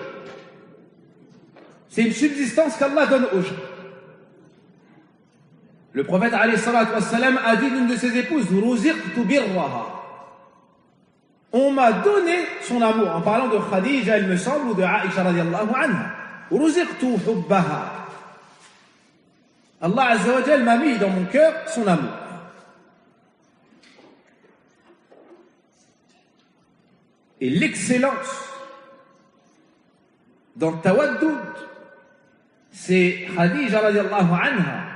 [SPEAKER 1] C'est une subsistance qu'Allah donne aux gens. Le prophète alayhi salatu wassalam a dit d'une de ses épouses, Ruziqtu birraha. On m'a donné son amour, en parlant de Khadija, il me semble, ou de Aïcha radiallahu anha. Ruziqtu hubbaha. Allah azza wa jalla m'a mis dans mon cœur son amour. Et l'excellence dans Tawaddoud, c'est Khadija radiallahu anha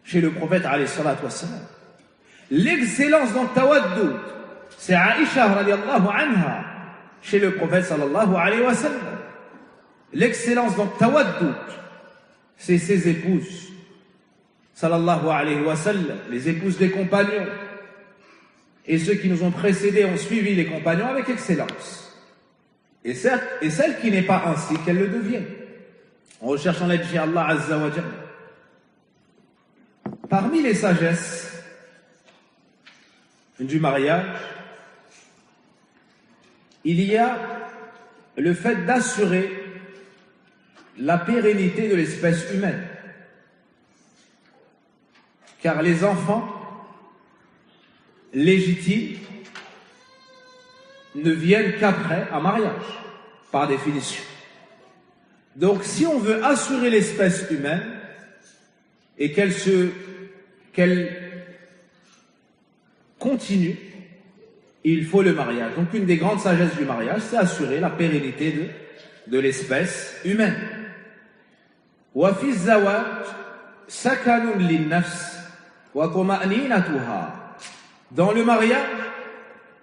[SPEAKER 1] chez le prophète alayhi salatu wassalam. L'excellence dans Tawaddoud, c'est Aïcha radiallahu anha chez le prophète sallallahu alayhi wa sallam. L'excellence dans Tawaddoud, c'est ses épouses sallallahu alayhi wa sallam, les épouses des compagnons. Et ceux qui nous ont précédés ont suivi les compagnons avec excellence. Et certes, et celle qui n'est pas ainsi, qu'elle le devienne, en recherchant l'aide chez Allah azza wa jalla. Parmi les sagesses du mariage, il y a le fait d'assurer la pérennité de l'espèce humaine. Car les enfants légitimes ne viennent qu'après un mariage, par définition. Donc si on veut assurer l'espèce humaine et qu'elle continue, il faut le mariage. Donc une des grandes sagesses du mariage, c'est assurer la pérennité de l'espèce humaine. Wa fi zawaj sakanun lin-nafs wa tuma'ninatuha. Dans le mariage,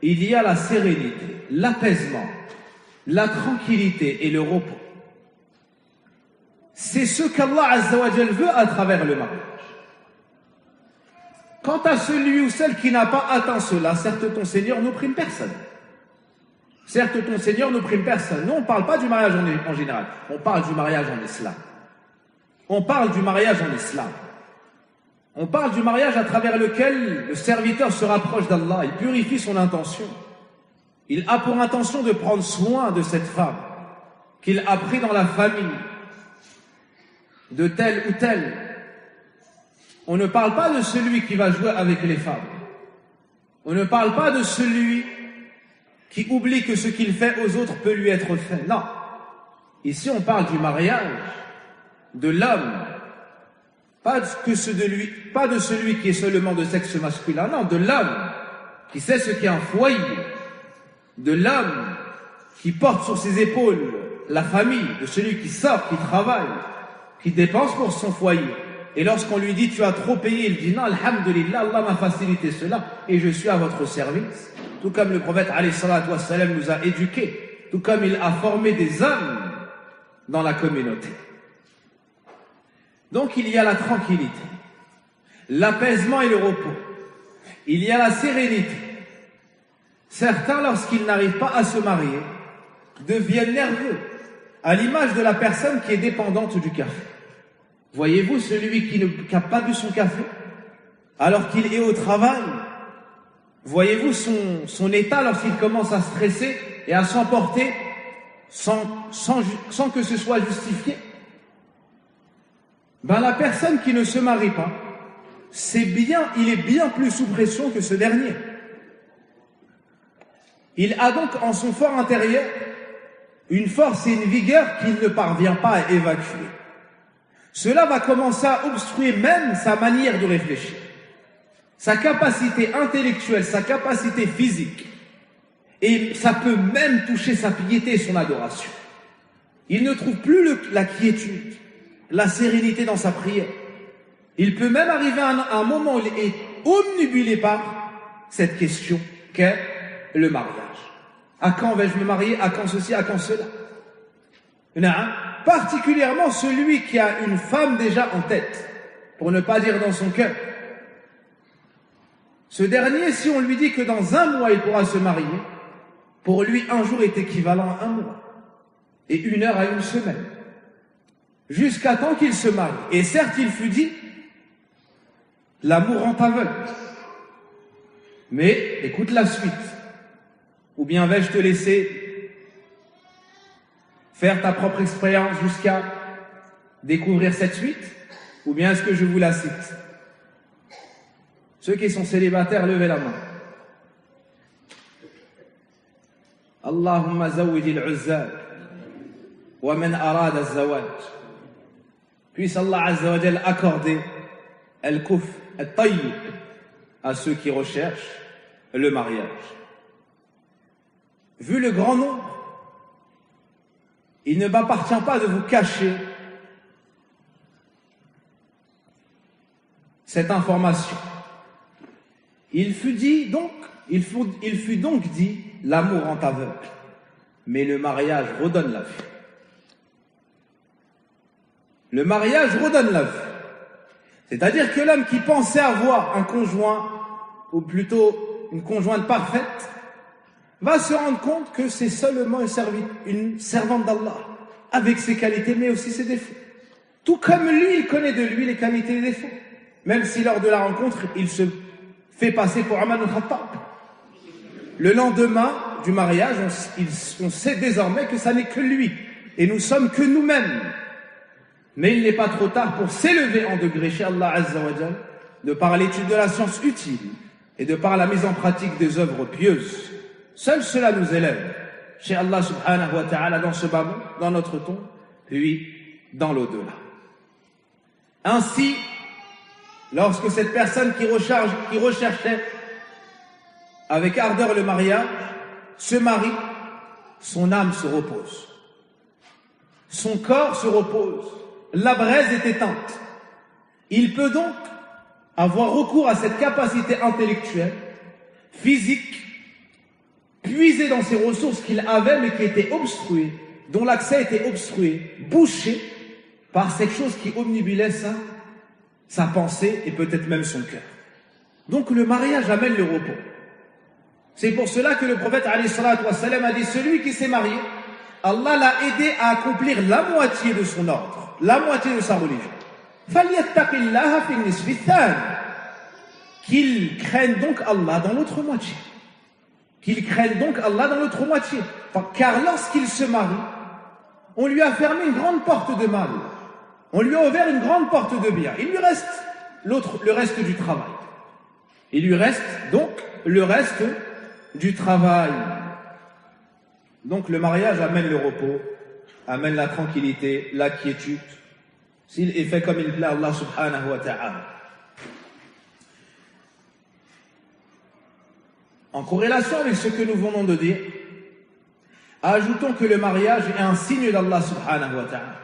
[SPEAKER 1] il y a la sérénité, l'apaisement, la tranquillité et le repos. C'est ce qu'Allah azza wa jalla veut à travers le mariage. Quant à celui ou celle qui n'a pas atteint cela, certes ton Seigneur n'opprime personne. Certes ton Seigneur n'opprime personne. Nous on ne parle pas du mariage en général, on parle du mariage en islam. On parle du mariage en islam. On parle du mariage à travers lequel le serviteur se rapproche d'Allah, il purifie son intention. Il a pour intention de prendre soin de cette femme qu'il a pris dans la famille, de telle ou telle. On ne parle pas de celui qui va jouer avec les femmes. On ne parle pas de celui qui oublie que ce qu'il fait aux autres peut lui être fait. Non. Ici, on parle du mariage de l'homme. Pas de celui qui est seulement de sexe masculin, non, de l'homme qui sait ce qu'est un foyer, de l'homme qui porte sur ses épaules la famille, de celui qui sort, qui travaille, qui dépense pour son foyer. Et lorsqu'on lui dit tu as trop payé, il dit non, alhamdulillah, Allah m'a facilité cela et je suis à votre service. Tout comme le prophète alayhi salatu wassalam nous a éduqués, tout comme il a formé des hommes dans la communauté. Donc il y a la tranquillité. l'apaisement et le repos. Il y a la sérénité. Certains, lorsqu'ils n'arrivent pas à se marier, deviennent nerveux, à l'image de la personne qui est dépendante du café. Voyez-vous, celui qui n'a pas bu son café, alors qu'il est au travail, voyez-vous son état lorsqu'il commence à stresser et à s'emporter sans que ce soit justifié. Ben, la personne qui ne se marie pas, il est bien plus sous pression que ce dernier. Il a donc en son fort intérieur une force et une vigueur qu'il ne parvient pas à évacuer. Cela va commencer à obstruer même sa manière de réfléchir, sa capacité intellectuelle, sa capacité physique. Et ça peut même toucher sa piété et son adoration. Il ne trouve plus la quiétude, la sérénité dans sa prière. Il peut même arriver à un moment où il est omnibulé par cette question qu'est le mariage. À quand vais-je me marier? À quand ceci? À quand cela? Particulièrement celui qui a une femme déjà en tête, pour ne pas dire dans son cœur. Ce dernier, si on lui dit que dans un mois il pourra se marier, pour lui un jour est équivalent à un mois, et une heure à une semaine, jusqu'à temps qu'il se marie. Et certes, il fut dit, l'amour rend aveugle. Mais écoute la suite. Ou bien vais-je te laisser faire ta propre expérience jusqu'à découvrir cette suite? Ou bien est-ce que je vous la cite? Ceux qui sont célibataires, levez la main. Allahumma zawwij al-uzzal wa man arada al-zawaj. Puisse Allah Azza wa Jal accorder al-kuf, al-tayyib à ceux qui recherchent le mariage. Vu le grand nombre, il ne m'appartient pas de vous cacher cette information. Il fut donc dit, l'amour rend aveugle, mais le mariage redonne la vue. Le mariage redonne la vue. C'est-à-dire que l'homme qui pensait avoir un conjoint, ou plutôt une conjointe parfaite, va se rendre compte que c'est seulement une servante d'Allah, avec ses qualités mais aussi ses défauts. Tout comme lui, il connaît de lui les qualités et les défauts. Même si lors de la rencontre, il se fait passer pour Omar al-Khattab. Le lendemain du mariage, on sait désormais que ça n'est que lui, et nous sommes que nous-mêmes. Mais il n'est pas trop tard pour s'élever en degré chez Allah Azza wa Jal, de par l'étude de la science utile, et de par la mise en pratique des œuvres pieuses. Seul cela nous élève chez Allah subhanahu wa ta'ala dans ce bas monde, dans notre tombe, puis dans l'au-delà. Ainsi, lorsque cette personne qui recherchait avec ardeur le mariage se marie, son âme se repose. Son corps se repose. La braise est éteinte. Il peut donc avoir recours à cette capacité intellectuelle, physique, puiser dans ces ressources qu'il avait mais qui étaient obstruées, dont l'accès était obstrué, bouché par cette chose qui omnibulait sa pensée et peut-être même son cœur. Donc le mariage amène le repos. C'est pour cela que le prophète alayhi salatu wassalam a dit, celui qui s'est marié, Allah l'a aidé à accomplir la moitié de son ordre, la moitié de sa religion. فَلْيَتَّقِ فِي النِّصْفِ الثَّانِ. Qu'il craigne donc Allah dans l'autre moitié. Qu'il craigne donc Allah dans l'autre moitié. Car lorsqu'il se marie, on lui a fermé une grande porte de mal. On lui a ouvert une grande porte de bien. Il lui reste le reste du travail. Il lui reste donc le reste du travail. Donc le mariage amène le repos, amène la tranquillité, la quiétude, s'il est fait comme il plaît à Allah subhanahu wa ta'ala. En corrélation avec ce que nous venons de dire, ajoutons que le mariage est un signe d'Allah subhanahu wa ta'ala.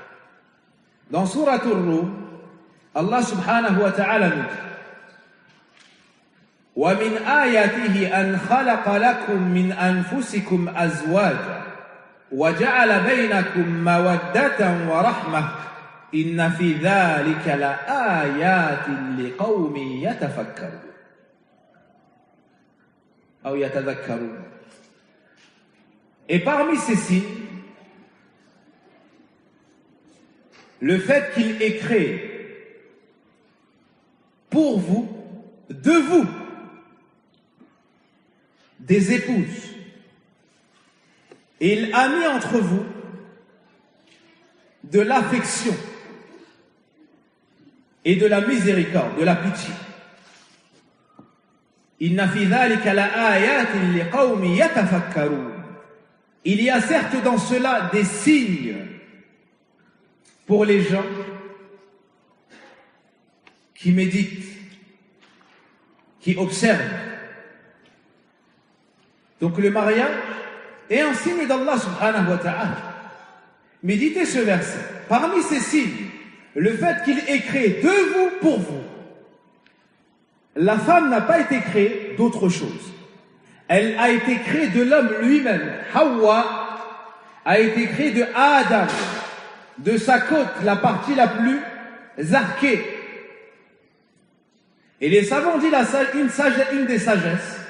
[SPEAKER 1] Dans Surat Ar-Rum, Allah subhanahu wa ta'ala nous dit وَمِنْ آيَاتِهِ أَنْ خَلَقَ لَكُمْ مِنْ أَنفُسِكُمْ أَزْوَاجًا وَجَعَلَ بَيْنَكُمْ مَوَدَّةً وَرَحْمَةً Inna fi dhalika la ayatin liqawmin yatafakkarun. Ou yatadhakkarun. Et parmi ces signes, le fait qu'il ait créé pour vous, de vous, des épouses, et il a mis entre vous de l'affection et de la miséricorde, de la pitié. Inna fi dhalika la ayatin liqawmin yatafakkarun. Il y a certes dans cela des signes pour les gens qui méditent, qui observent. Donc le mariage est un signe d'Allah subhanahu wa ta'ala. Méditez ce verset. Parmi ces signes, le fait qu'il ait créé de vous pour vous. La femme n'a pas été créée d'autre chose. Elle a été créée de l'homme lui-même. Hawa a été créée de Adam, de sa côte, la partie la plus arquée. Et les savants disent une des sagesses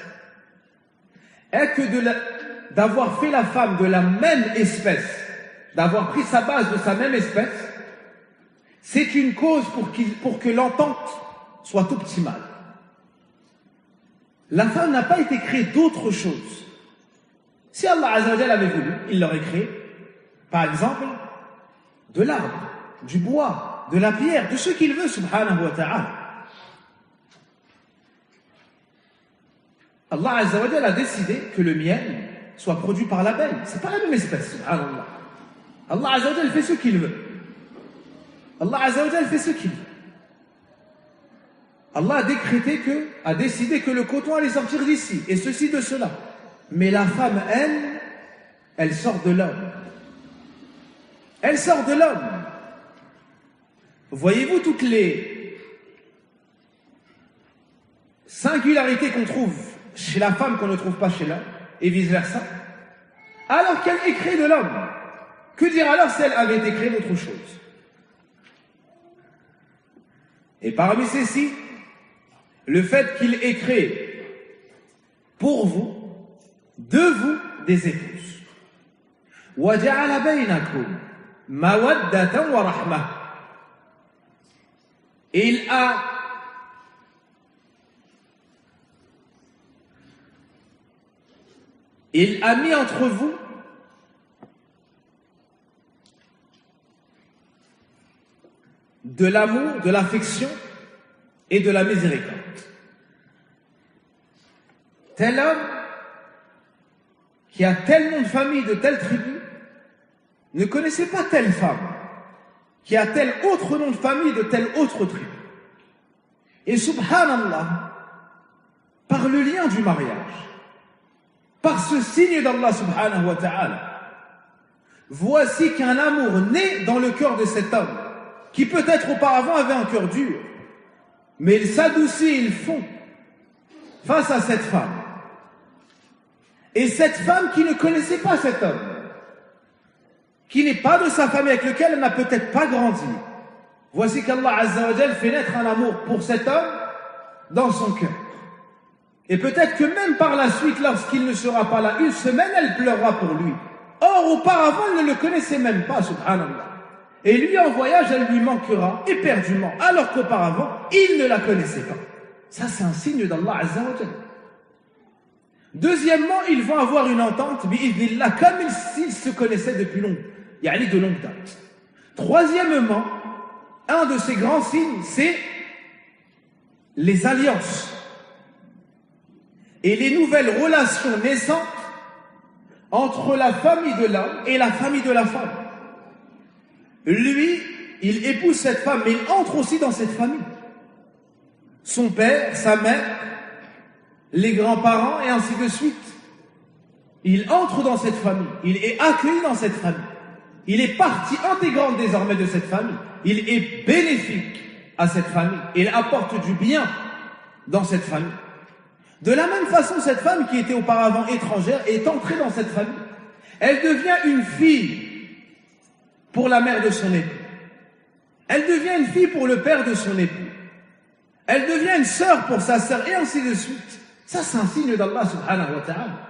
[SPEAKER 1] est que d'avoir fait la femme de la même espèce, d'avoir pris sa base de sa même espèce, c'est une cause pour que l'entente soit optimale. La femme n'a pas été créée d'autre chose. Si Allah Azza wa Jalla avait voulu, il l'aurait créée, par exemple, de l'arbre, du bois, de la pierre, de ce qu'il veut, subhanahu wa ta'ala. Allah Azza wa Jalla a décidé que le miel soit produit par l'abeille. C'est pas la même espèce, subhanallah. Allah Azza wa Jalla fait ce qu'il veut. Allah Azza wa Jalla fait ce qu'il veut. Allah a décidé que le coton allait sortir d'ici, et ceci de cela. Mais la femme, elle sort de l'homme. Elle sort de l'homme. Voyez-vous toutes les singularités qu'on trouve chez la femme qu'on ne trouve pas chez l'homme, et vice-versa, alors qu'elle est créée de l'homme. Que dire alors si elle avait été créée d'autre chose? Et parmi ceci, le fait qu'il ait créé pour vous, de vous, des épouses. وَجَعَلَ بَيْنَكُمْ مَوَدَّةً وَرَحْمَةً. Et il a mis entre vous de l'amour, de l'affection et de la miséricorde. Tel homme qui a tel nom de famille de telle tribu ne connaissait pas telle femme qui a tel autre nom de famille de telle autre tribu. Et subhanallah, par le lien du mariage, par ce signe d'Allah subhanahu wa ta'ala, voici qu'un amour naît dans le cœur de cet homme qui peut-être auparavant avait un cœur dur, mais il s'adoucit, il fond face à cette femme. Et cette femme qui ne connaissait pas cet homme, qui n'est pas de sa famille, avec lequel elle n'a peut-être pas grandi, voici qu'Allah Azza wa Jal fait naître un amour pour cet homme dans son cœur. Et peut-être que même par la suite, lorsqu'il ne sera pas là une semaine, elle pleurera pour lui. Or, auparavant, elle ne le connaissait même pas, subhanallah. Et lui, en voyage, elle lui manquera éperdument, alors qu'auparavant, il ne la connaissait pas. Ça, c'est un signe d'Allah Azza wa Jal. Deuxièmement, ils vont avoir une entente, bi'idhnillah, comme s'ils se connaissaient depuis de longue date. Troisièmement, un de ces grands signes, c'est les alliances et les nouvelles relations naissantes entre la famille de l'homme et la famille de la femme. Lui, il épouse cette femme, mais il entre aussi dans cette famille. Son père, sa mère, les grands-parents et ainsi de suite. Il entre dans cette famille, il est accueilli dans cette famille. Il est partie intégrante désormais de cette famille. Il est bénéfique à cette famille. Il apporte du bien dans cette famille. De la même façon, cette femme qui était auparavant étrangère est entrée dans cette famille. Elle devient une fille pour la mère de son époux. Elle devient une fille pour le père de son époux. Elle devient une sœur pour sa sœur, et ainsi de suite. Ça, c'est un signe d'Allah subhanahu wa ta'ala.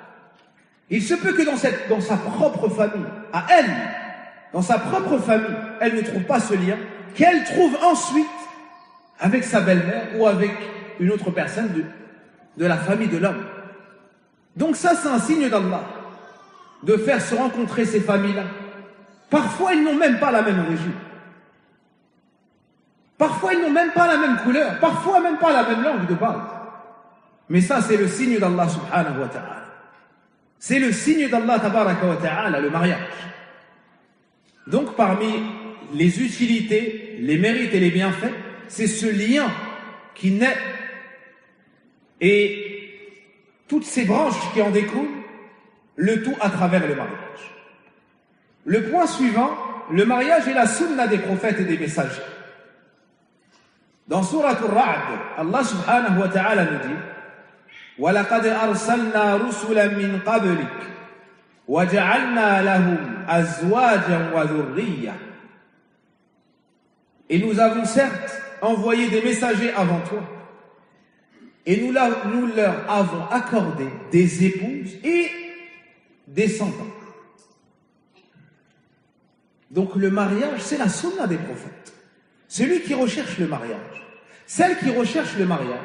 [SPEAKER 1] Il se peut que dans sa propre famille, à elle, dans sa propre famille, elle ne trouve pas ce lien, qu'elle trouve ensuite avec sa belle-mère ou avec une autre personne de la famille de l'homme. Donc ça, c'est un signe d'Allah, de faire se rencontrer ces familles-là. Parfois, ils n'ont même pas la même origine. Parfois, ils n'ont même pas la même couleur. Parfois, même pas la même langue de base. Mais ça, c'est le signe d'Allah subhanahu wa ta'ala. C'est le signe d'Allah tabaraka wa ta'ala, le mariage. Donc, parmi les utilités, les mérites et les bienfaits, c'est ce lien qui naît et toutes ces branches qui en découlent, le tout à travers le mariage. Le point suivant, le mariage est la sunna des prophètes et des messagers. Dans Sourate Al-Ra'd, Allah subhanahu wa ta'ala nous dit وَلَقَدْ أَرْسَلْنَا رُسُلًا مِّن قَبْلِكَ وَجَعَلْنَا لَهُمْ أَزْوَاجًا وَذُرِّيَّةً. Et nous avons certes envoyé des messagers avant toi, et nous leur avons accordé des épouses et descendants. Donc le mariage, c'est la sunna des prophètes. Celui qui recherche le mariage, celle qui recherche le mariage,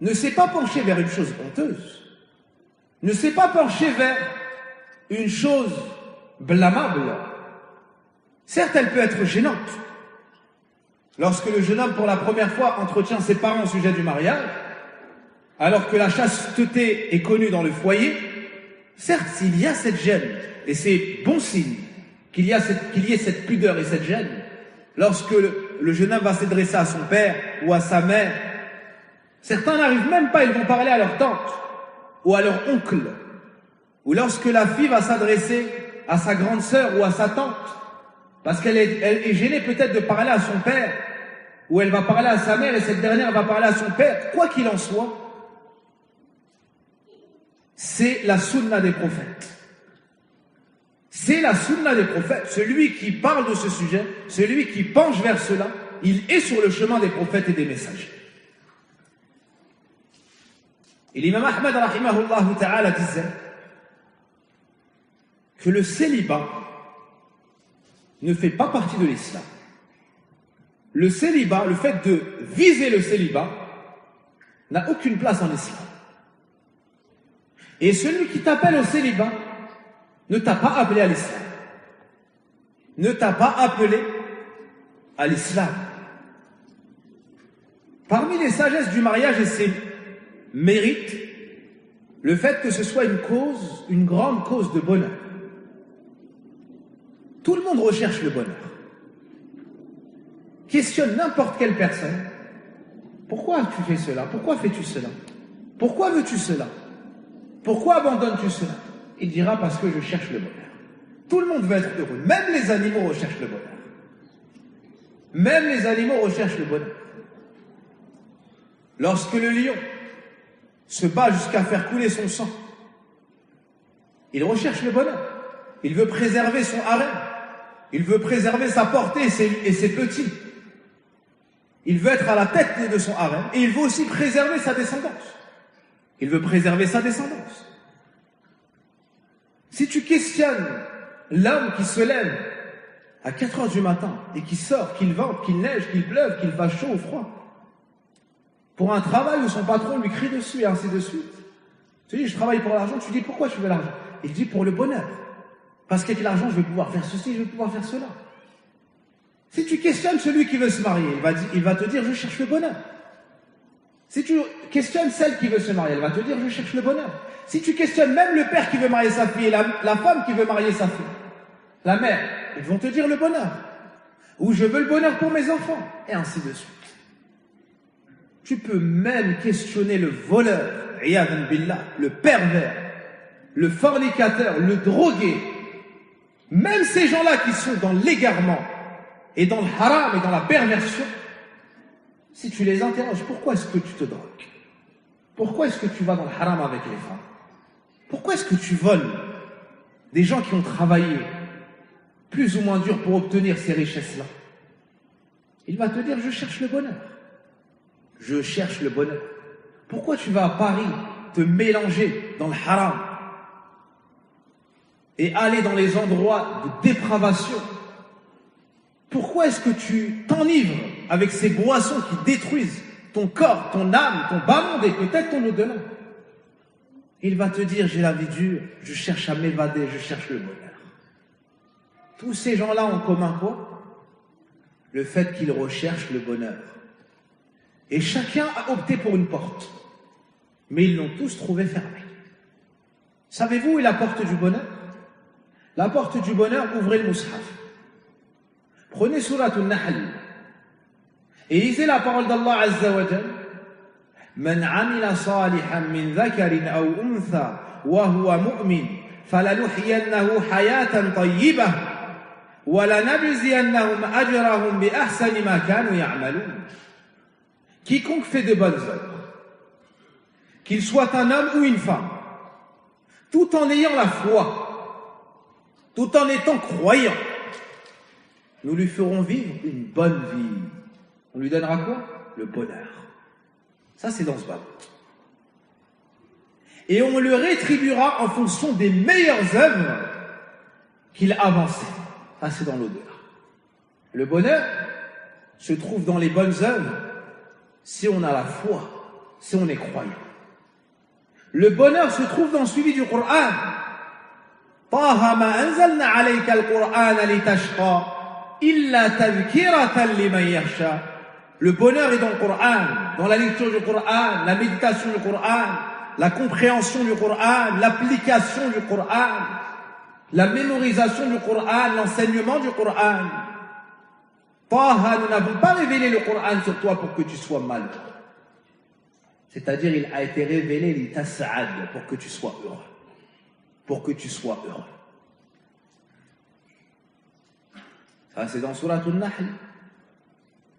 [SPEAKER 1] ne s'est pas penché vers une chose honteuse, ne s'est pas penché vers une chose blâmable. Certes, elle peut être gênante. Lorsque le jeune homme, pour la première fois, entretient ses parents au sujet du mariage, alors que la chasteté est connue dans le foyer, certes, il y a cette gêne, et c'est bon signe qu'il y ait cette pudeur et cette gêne. Lorsque le jeune homme va s'adresser à son père ou à sa mère, certains n'arrivent même pas, ils vont parler à leur tante ou à leur oncle. Ou lorsque la fille va s'adresser à sa grande sœur ou à sa tante, parce qu'elle est gênée peut-être de parler à son père, ou elle va parler à sa mère et cette dernière va parler à son père, quoi qu'il en soit, c'est la sunna des prophètes. C'est la sunna des prophètes. Celui qui parle de ce sujet, celui qui penche vers cela, il est sur le chemin des prophètes et des messagers. Et l'imam Ahmad rahimahullah ta'ala disait que le célibat ne fait pas partie de l'islam. Le célibat, le fait de viser le célibat, n'a aucune place en islam. Et celui qui t'appelle au célibat ne t'a pas appelé à l'islam. Ne t'a pas appelé à l'islam. Parmi les sagesses du mariage et ses mérites, le fait que ce soit une grande cause de bonheur. Tout le monde recherche le bonheur. Questionne n'importe quelle personne. Pourquoi tu fais cela? Pourquoi fais-tu cela? Pourquoi veux-tu cela? Pourquoi abandonnes-tu cela? Il dira parce que je cherche le bonheur. Tout le monde veut être heureux. Même les animaux recherchent le bonheur. Même les animaux recherchent le bonheur. Lorsque le lion se bat jusqu'à faire couler son sang, il recherche le bonheur. Il veut préserver son harem. Il veut préserver sa portée et ses petits. Il veut être à la tête de son harem et il veut aussi préserver sa descendance. Il veut préserver sa descendance. Si tu questionnes l'homme qui se lève à 4 heures du matin et qui sort, qu'il vente, qu'il neige, qu'il pleuve, qu'il fasse chaud ou froid, pour un travail où son patron lui crie dessus et ainsi de suite. Tu dis, je travaille pour l'argent, tu dis, pourquoi tu veux l'argent? Il dit, pour le bonheur. Parce qu'avec l'argent, je vais pouvoir faire ceci, je vais pouvoir faire cela. Si tu questionnes celui qui veut se marier, il va te dire, je cherche le bonheur. Si tu questionnes celle qui veut se marier, elle va te dire, je cherche le bonheur. Si tu questionnes même le père qui veut marier sa fille et la femme qui veut marier sa fille, la mère, ils vont te dire le bonheur. Ou je veux le bonheur pour mes enfants, et ainsi de suite. Tu peux même questionner le voleur, iyadhan billah, le pervers, le fornicateur, le drogué. Même ces gens-là qui sont dans l'égarement et dans le haram et dans la perversion, si tu les interroges, pourquoi est-ce que tu te drogues? Pourquoi est-ce que tu vas dans le haram avec les femmes? Pourquoi est-ce que tu voles des gens qui ont travaillé plus ou moins dur pour obtenir ces richesses-là? Il va te dire, je cherche le bonheur. Je cherche le bonheur. Pourquoi tu vas à Paris te mélanger dans le haram et aller dans les endroits de dépravation? Pourquoi est-ce que tu t'enivres avec ces boissons qui détruisent ton corps, ton âme, ton bas monde et peut-être ton au-delà? Il va te dire, j'ai la vie dure, je cherche à m'évader, je cherche le bonheur. Tous ces gens-là ont en commun quoi? Le fait qu'ils recherchent le bonheur. Et chacun a opté pour une porte. Mais ils l'ont tous trouvé fermée. Savez-vous où est la porte du bonheur? La porte du bonheur, ouvrez le mushaf. Prenez Surat al-Nahl et lisez la parole d'Allah Azza wa Jal. Man amila salihan min dhakarin aw untha wa huwa mu'min falanuhyiyannahu hayatan tayyibah wa lanajziyannahum ajrahum bi ahsani ma kanu ya'malun. Quiconque fait de bonnes œuvres, qu'il soit un homme ou une femme, tout en ayant la foi, tout en étant croyant, nous lui ferons vivre une bonne vie. On lui donnera quoi? Le bonheur. Ça, c'est dans ce bab. Et on le rétribuera en fonction des meilleures œuvres qu'il a avancées. Ça, c'est dans l'au-delà. Le bonheur se trouve dans les bonnes œuvres si on a la foi, si on est croyant. Le bonheur se trouve dans le suivi du Coran. طه ما أنزلنا عليك القرآن لتشقى إلا تذكرة لمن يخشى. Le bonheur est dans le Coran, dans la lecture du Coran, la méditation du Coran, la compréhension du Coran, l'application du Coran, la mémorisation du Coran, l'enseignement du Coran. Taha, nous n'avons pas révélé le Coran sur toi pour que tu sois malheureux. C'est-à-dire, il a été révélé li tas'ad, pour que tu sois heureux. Pour que tu sois heureux. Ça, c'est dans Surat al-Nahl.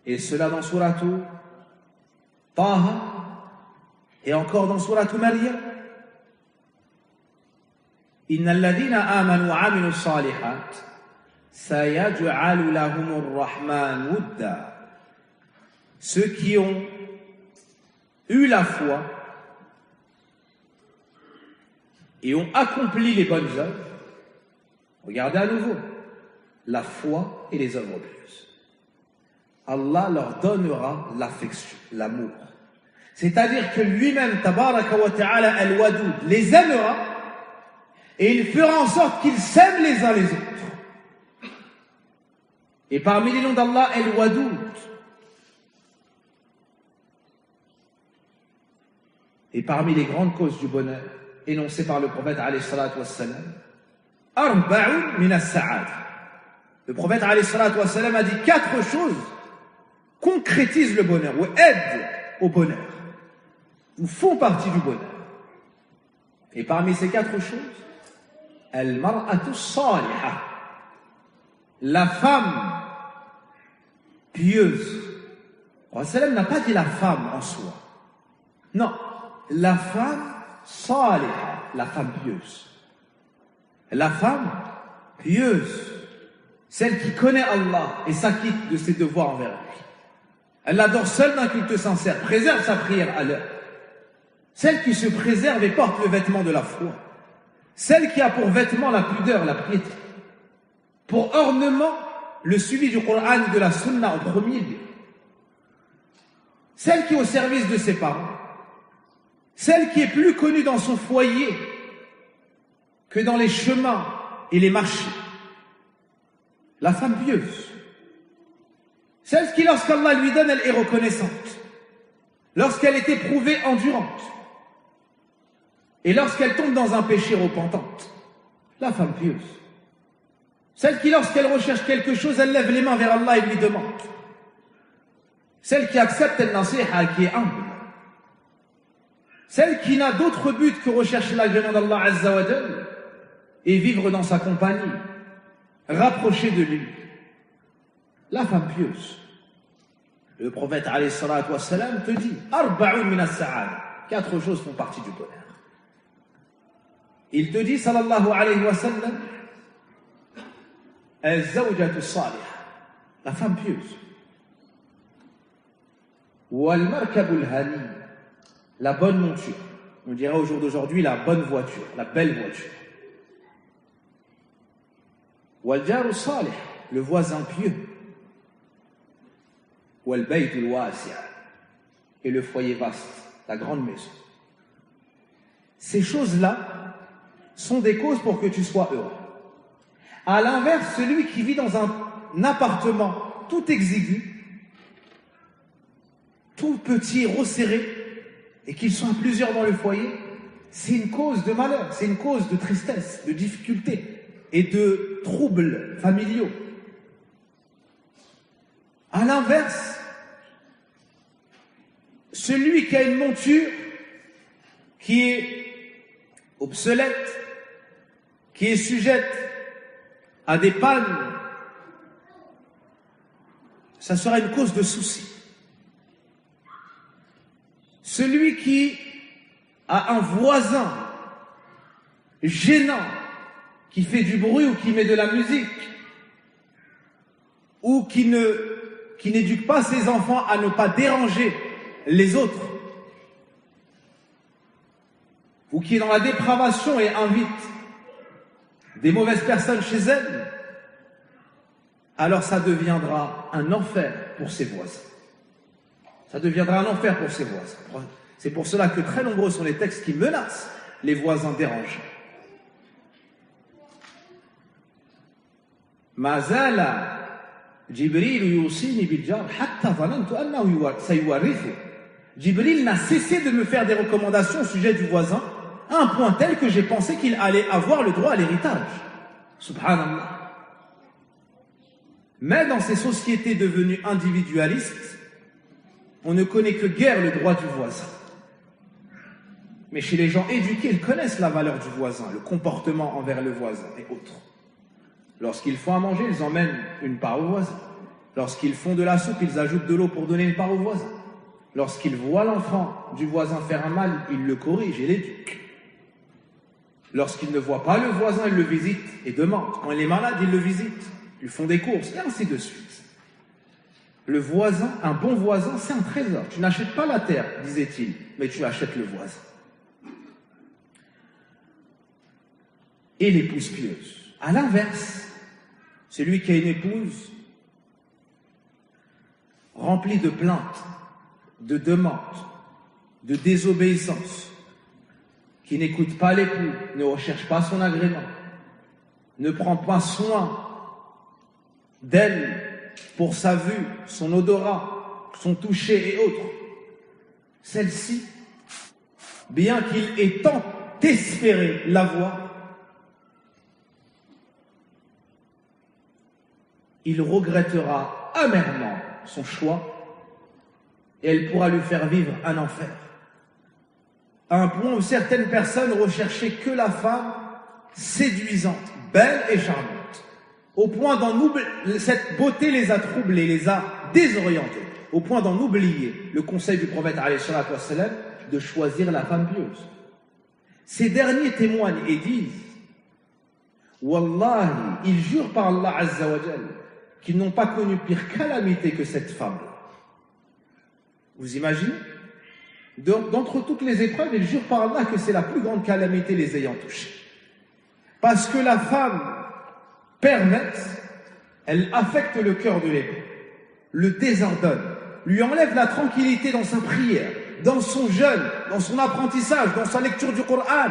[SPEAKER 1] Et cela dans Surat Taha. Et encore dans Surat Maryam. Inna alladhina amanu wa aminu salihat sayaj'alu lahumur rahman wudda. Ceux qui ont eu la foi et ont accompli les bonnes œuvres, regardez à nouveau, la foi et les œuvres pieuses. Allah leur donnera l'affection, l'amour. C'est-à-dire que lui-même, Tabaraka wa Ta'ala al-Wadoud, les aimera et il fera en sorte qu'ils s'aiment les uns les autres. Et parmi les noms d'Allah, al-Wadoud, et parmi les grandes causes du bonheur énoncées par le prophète alayhi salatu wassalam, arba'un min as-sa'ad. Le prophète alayhi salatu wassalam a dit 4 choses concrétisent le bonheur ou aident au bonheur ou font partie du bonheur. Et parmi ces 4 choses, al-mar'atu salihah, la femme pieuse. Le prophète n'a pas dit la femme en soi. Non. La femme salihah, la femme pieuse. La femme pieuse, celle qui connaît Allah et s'acquitte de ses devoirs envers lui. Elle l'adore seule d'un culte sincère, préserve sa prière à l'heure. Celle qui se préserve et porte le vêtement de la foi. Celle qui a pour vêtement la pudeur, la piété. Pour ornement, le suivi du Coran et de la Sunna en premier lieu. Celle qui est au service de ses parents. Celle qui est plus connue dans son foyer que dans les chemins et les marchés. La femme pieuse. Celle qui, lorsqu'Allah lui donne, elle est reconnaissante. Lorsqu'elle est éprouvée, endurante. Et lorsqu'elle tombe dans un péché, repentante. La femme pieuse. Celle qui, lorsqu'elle recherche quelque chose, elle lève les mains vers Allah et lui demande. Celle qui accepte al-nasiha, qui est humble. Celle qui n'a d'autre but que rechercher l'agrément d'Allah Azza wa Jal et vivre dans sa compagnie, rapprocher de lui. La femme pieuse. Le prophète alayhi salatu wassalam te dit arba'un min as-sa'ad. 4 choses font partie du bonheur. Il te dit sallallahu alayhi wa sallam az-zawjatu salihah, la femme pieuse. Wal markabul hani, la bonne monture. On dirait au jour d'aujourd'hui la bonne voiture, la belle voiture. Wal jaru salih, le voisin pieux. Wal baytul wasi', et le foyer vaste, la grande maison. Ces choses-là sont des causes pour que tu sois heureux. À l'inverse, celui qui vit dans un appartement tout exigu, tout petit, resserré, et qu'ils soient plusieurs dans le foyer, c'est une cause de malheur, c'est une cause de tristesse, de difficulté et de troubles familiaux. À l'inverse, celui qui a une monture qui est obsolète, qui est sujette à des pannes, ça sera une cause de souci. Celui qui a un voisin gênant, qui fait du bruit ou qui met de la musique, ou qui n'éduque pas ses enfants à ne pas déranger les autres, ou qui est dans la dépravation et invite des mauvaises personnes chez elles, alors ça deviendra un enfer pour ses voisins. Ça deviendra un enfer pour ses voisins. C'est pour cela que très nombreux sont les textes qui menacent les voisins dérangés. Mazala Jibril yusini bil jar hatta dhanantu annahu sayuwarithu. Jibril n'a cessé de me faire des recommandations au sujet du voisin, à un point tel que j'ai pensé qu'il allait avoir le droit à l'héritage. Subhanallah. Mais dans ces sociétés devenues individualistes, on ne connaît que guère le droit du voisin. Mais chez les gens éduqués, ils connaissent la valeur du voisin, le comportement envers le voisin et autres. Lorsqu'ils font à manger, ils emmènent une part au voisin. Lorsqu'ils font de la soupe, ils ajoutent de l'eau pour donner une part au voisin. Lorsqu'ils voient l'enfant du voisin faire un mal, ils le corrigent et l'éduquent. Lorsqu'ils ne voient pas le voisin, ils le visitent et demandent. Quand il est malade, ils le visitent. Ils font des courses et ainsi de suite. Le voisin, un bon voisin, c'est un trésor. Tu n'achètes pas la terre, disait-il, mais tu achètes le voisin. Et l'épouse pieuse. À l'inverse, celui qui a une épouse remplie de plaintes, de demandes, de désobéissance, qui n'écoute pas l'époux, ne recherche pas son agrément, ne prend pas soin d'elle pour sa vue, son odorat, son toucher et autres. Celle-ci, bien qu'il ait tant espéré la voir, il regrettera amèrement son choix et elle pourra lui faire vivre un enfer. À un point où certaines personnes recherchaient que la femme séduisante, belle et charmante. Au point cette beauté les a troublés, les a désorientés, au point d'en oublier le conseil du prophète alayhi salatu wassalam de choisir la femme pieuse. Ces derniers témoignent et disent Wallahi, ils jurent par Allah Azza wa Jal qu'ils n'ont pas connu pire calamité que cette femme. Vous imaginez? D'entre toutes les épreuves, ils jurent par Allah que c'est la plus grande calamité les ayant touchés. Parce que la femme permette, elle affecte le cœur de l'époux, le désordonne, lui enlève la tranquillité dans sa prière, dans son jeûne, dans son apprentissage, dans sa lecture du Coran,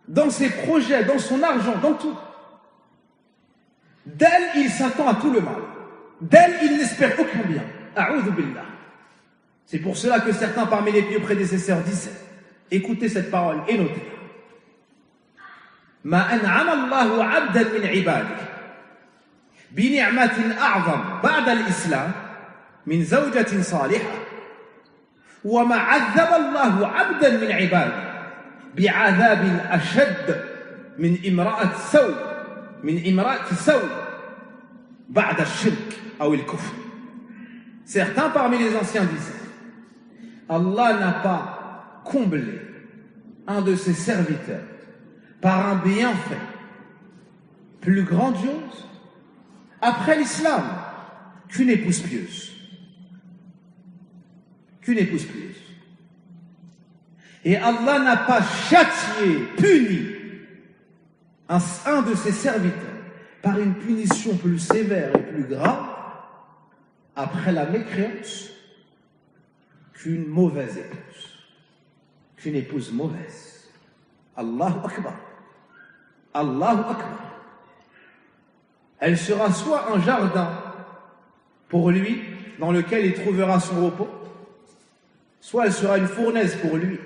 [SPEAKER 1] dans ses projets, dans son argent, dans tout. D'elle, il s'attend à tout le mal. D'elle, il n'espère aucun bien. A'udhu billah. C'est pour cela que certains parmi les pieux prédécesseurs disaient, écoutez cette parole et notez. ما أنعم الله عبدا من عباده بنعمة أعظم بعد الإسلام من زوجة صالحة وما عذب الله عبدا من عباده بعذاب أشد من امرأة سوء بعد الشرك أو الكفر. Certains parmi les anciens disaient, Allah n'a pas comblé un de ses serviteurs par un bienfait plus grandiose après l'islam qu'une épouse pieuse. qu'une épouse pieuse. Et Allah n'a pas châtié, puni un de ses serviteurs par une punition plus sévère et plus grave après la mécréance qu'une mauvaise épouse, qu'une épouse mauvaise. Allahu Akbar. Allahu Akbar. Elle sera soit un jardin pour lui, dans lequel il trouvera son repos, soit elle sera une fournaise pour lui,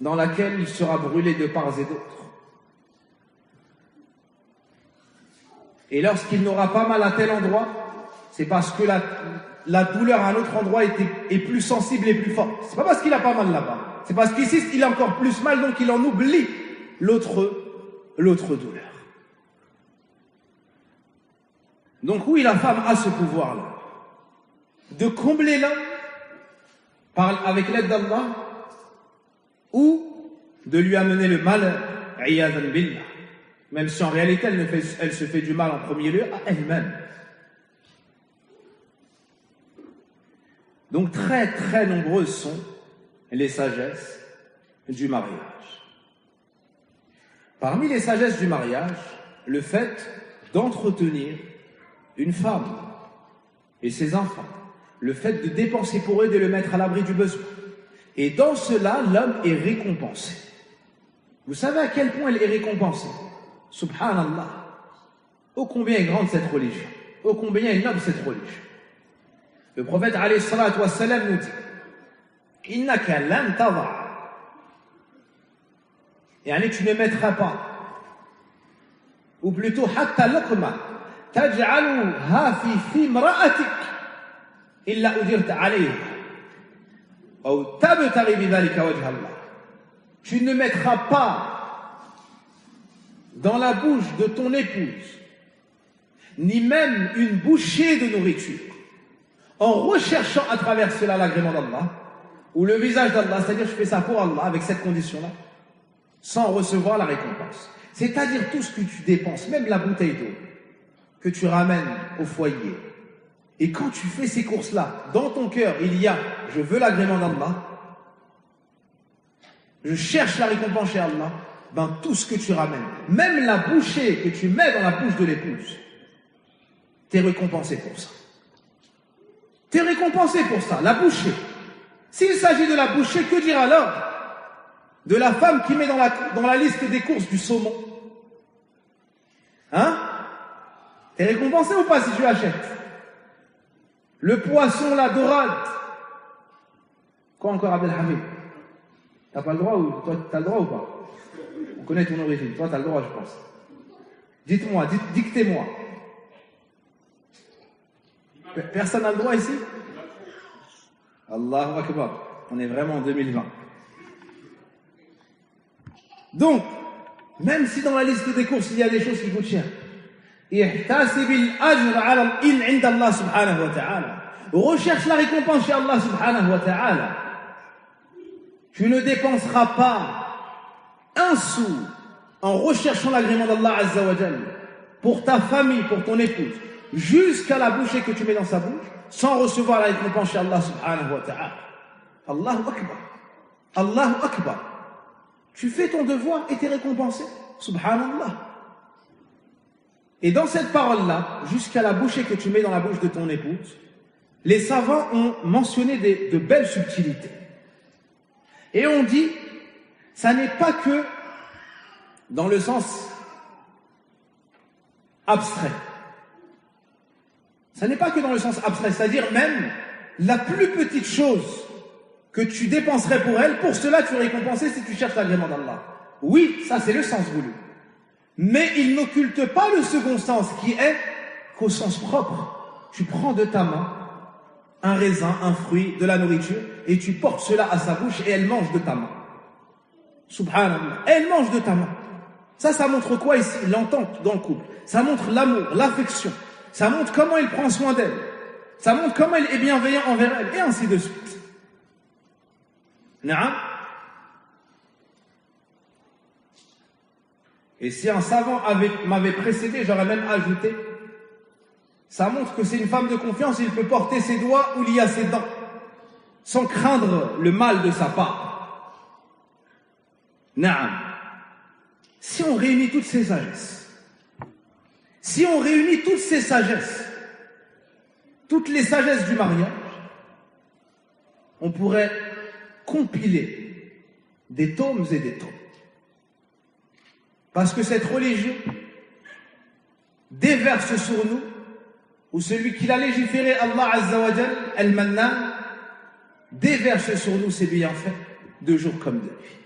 [SPEAKER 1] dans laquelle il sera brûlé de part et d'autre. Et lorsqu'il n'aura pas mal à tel endroit, c'est parce que la douleur à un autre endroit est plus sensible et plus forte. C'est pas parce qu'il a pas mal là-bas, c'est parce qu'ici il a encore plus mal, donc il en oublie l'autre douleur. Donc oui, la femme a ce pouvoir-là, de combler l'un avec l'aide d'Allah, ou de lui amener le malheur, iyadhan billah, même si en réalité elle se fait du mal en premier lieu à elle-même. Donc très très nombreuses sont les sagesses du mariage. Parmi les sagesses du mariage, le fait d'entretenir une femme et ses enfants, le fait de dépenser pour eux, de le mettre à l'abri du besoin. Et dans cela, l'homme est récompensé. Vous savez à quel point il est récompensé? Subhanallah. Ô combien est grande cette religion, ô combien est noble cette religion. Le prophète alayhi salatu wassalam nous dit: Innaka lam tadha. Yani tu ne mettras pas, ou plutôt hatta luqma taj'aluha fi imra'atik illa udirta alayha ou tabtaghi bidhalika wajha Allah. Tu ne mettras pas dans la bouche de ton épouse ni même une bouchée de nourriture en recherchant à travers cela l'agrément d'Allah ou le visage d'Allah, c'est-à-dire je fais ça pour Allah avec cette condition-là, sans recevoir la récompense. C'est-à-dire tout ce que tu dépenses, même la bouteille d'eau que tu ramènes au foyer, et quand tu fais ces courses-là, dans ton cœur il y a je veux l'agrément d'Allah, je cherche la récompense chez Allah, ben tout ce que tu ramènes, même la bouchée que tu mets dans la bouche de l'épouse, t'es récompensé pour ça. T'es récompensé pour ça, la bouchée. S'il s'agit de la bouchée, que dire alors de la femme qui met dans la liste des courses du saumon? Hein? T'es récompensé ou pas si tu achètes? Le poisson, la dorade. Quoi encore, Abdelhamid? T'as pas le droit ou toi t'as le droit ou pas? On connaît ton origine, toi t'as le droit je pense. Dites-moi, dictez-moi. Personne n'a le droit ici? Allahu Akbar. On est vraiment en 2020. Donc, même si dans la liste des courses il y a des choses qui coûtent cher, recherche la récompense chez Allah subhanahu wa ta'ala. Tu ne dépenseras pas un sou en recherchant l'agrément d'Allah azza wa jalla pour ta famille, pour ton épouse, jusqu'à la bouchée que tu mets dans sa bouche, sans recevoir la récompense chez Allah subhanahu wa ta'ala. Allahu Akbar. Allahu Akbar. Tu fais ton devoir et t'es récompensé. Subhanallah. Et dans cette parole-là, jusqu'à la bouchée que tu mets dans la bouche de ton épouse, les savants ont mentionné de belles subtilités. Et on dit, ça n'est pas que dans le sens abstrait. Ça n'est pas que dans le sens abstrait, c'est-à-dire même la plus petite chose que tu dépenserais pour elle, pour cela tu es récompensé si tu cherches l'agrément d'Allah. Oui, ça c'est le sens voulu. Mais il n'occulte pas le second sens qui est qu'au sens propre, tu prends de ta main un raisin, un fruit, de la nourriture et tu portes cela à sa bouche et elle mange de ta main. Subhanallah, elle mange de ta main. Ça montre quoi ici? L'entente dans le couple. Ça montre l'amour, l'affection. Ça montre comment il prend soin d'elle. Ça montre comment il est bienveillant envers elle et ainsi de suite. Naam. Et si un savant m'avait précédé, j'aurais même ajouté Ça montre que c'est une femme de confiance, il peut porter ses doigts où il y a ses dents, sans craindre le mal de sa part. Naam. Si on réunit toutes ces sagesses, si on réunit toutes ces sagesses, toutes les sagesses du mariage, on pourrait compiler des tomes et des tomes. Parce que cette religion déverse sur nous, ou celui qui l'a légiféré, Allah Azza wa Jal, Al-Mannan, déverse sur nous ses bienfaits de jour comme de nuit.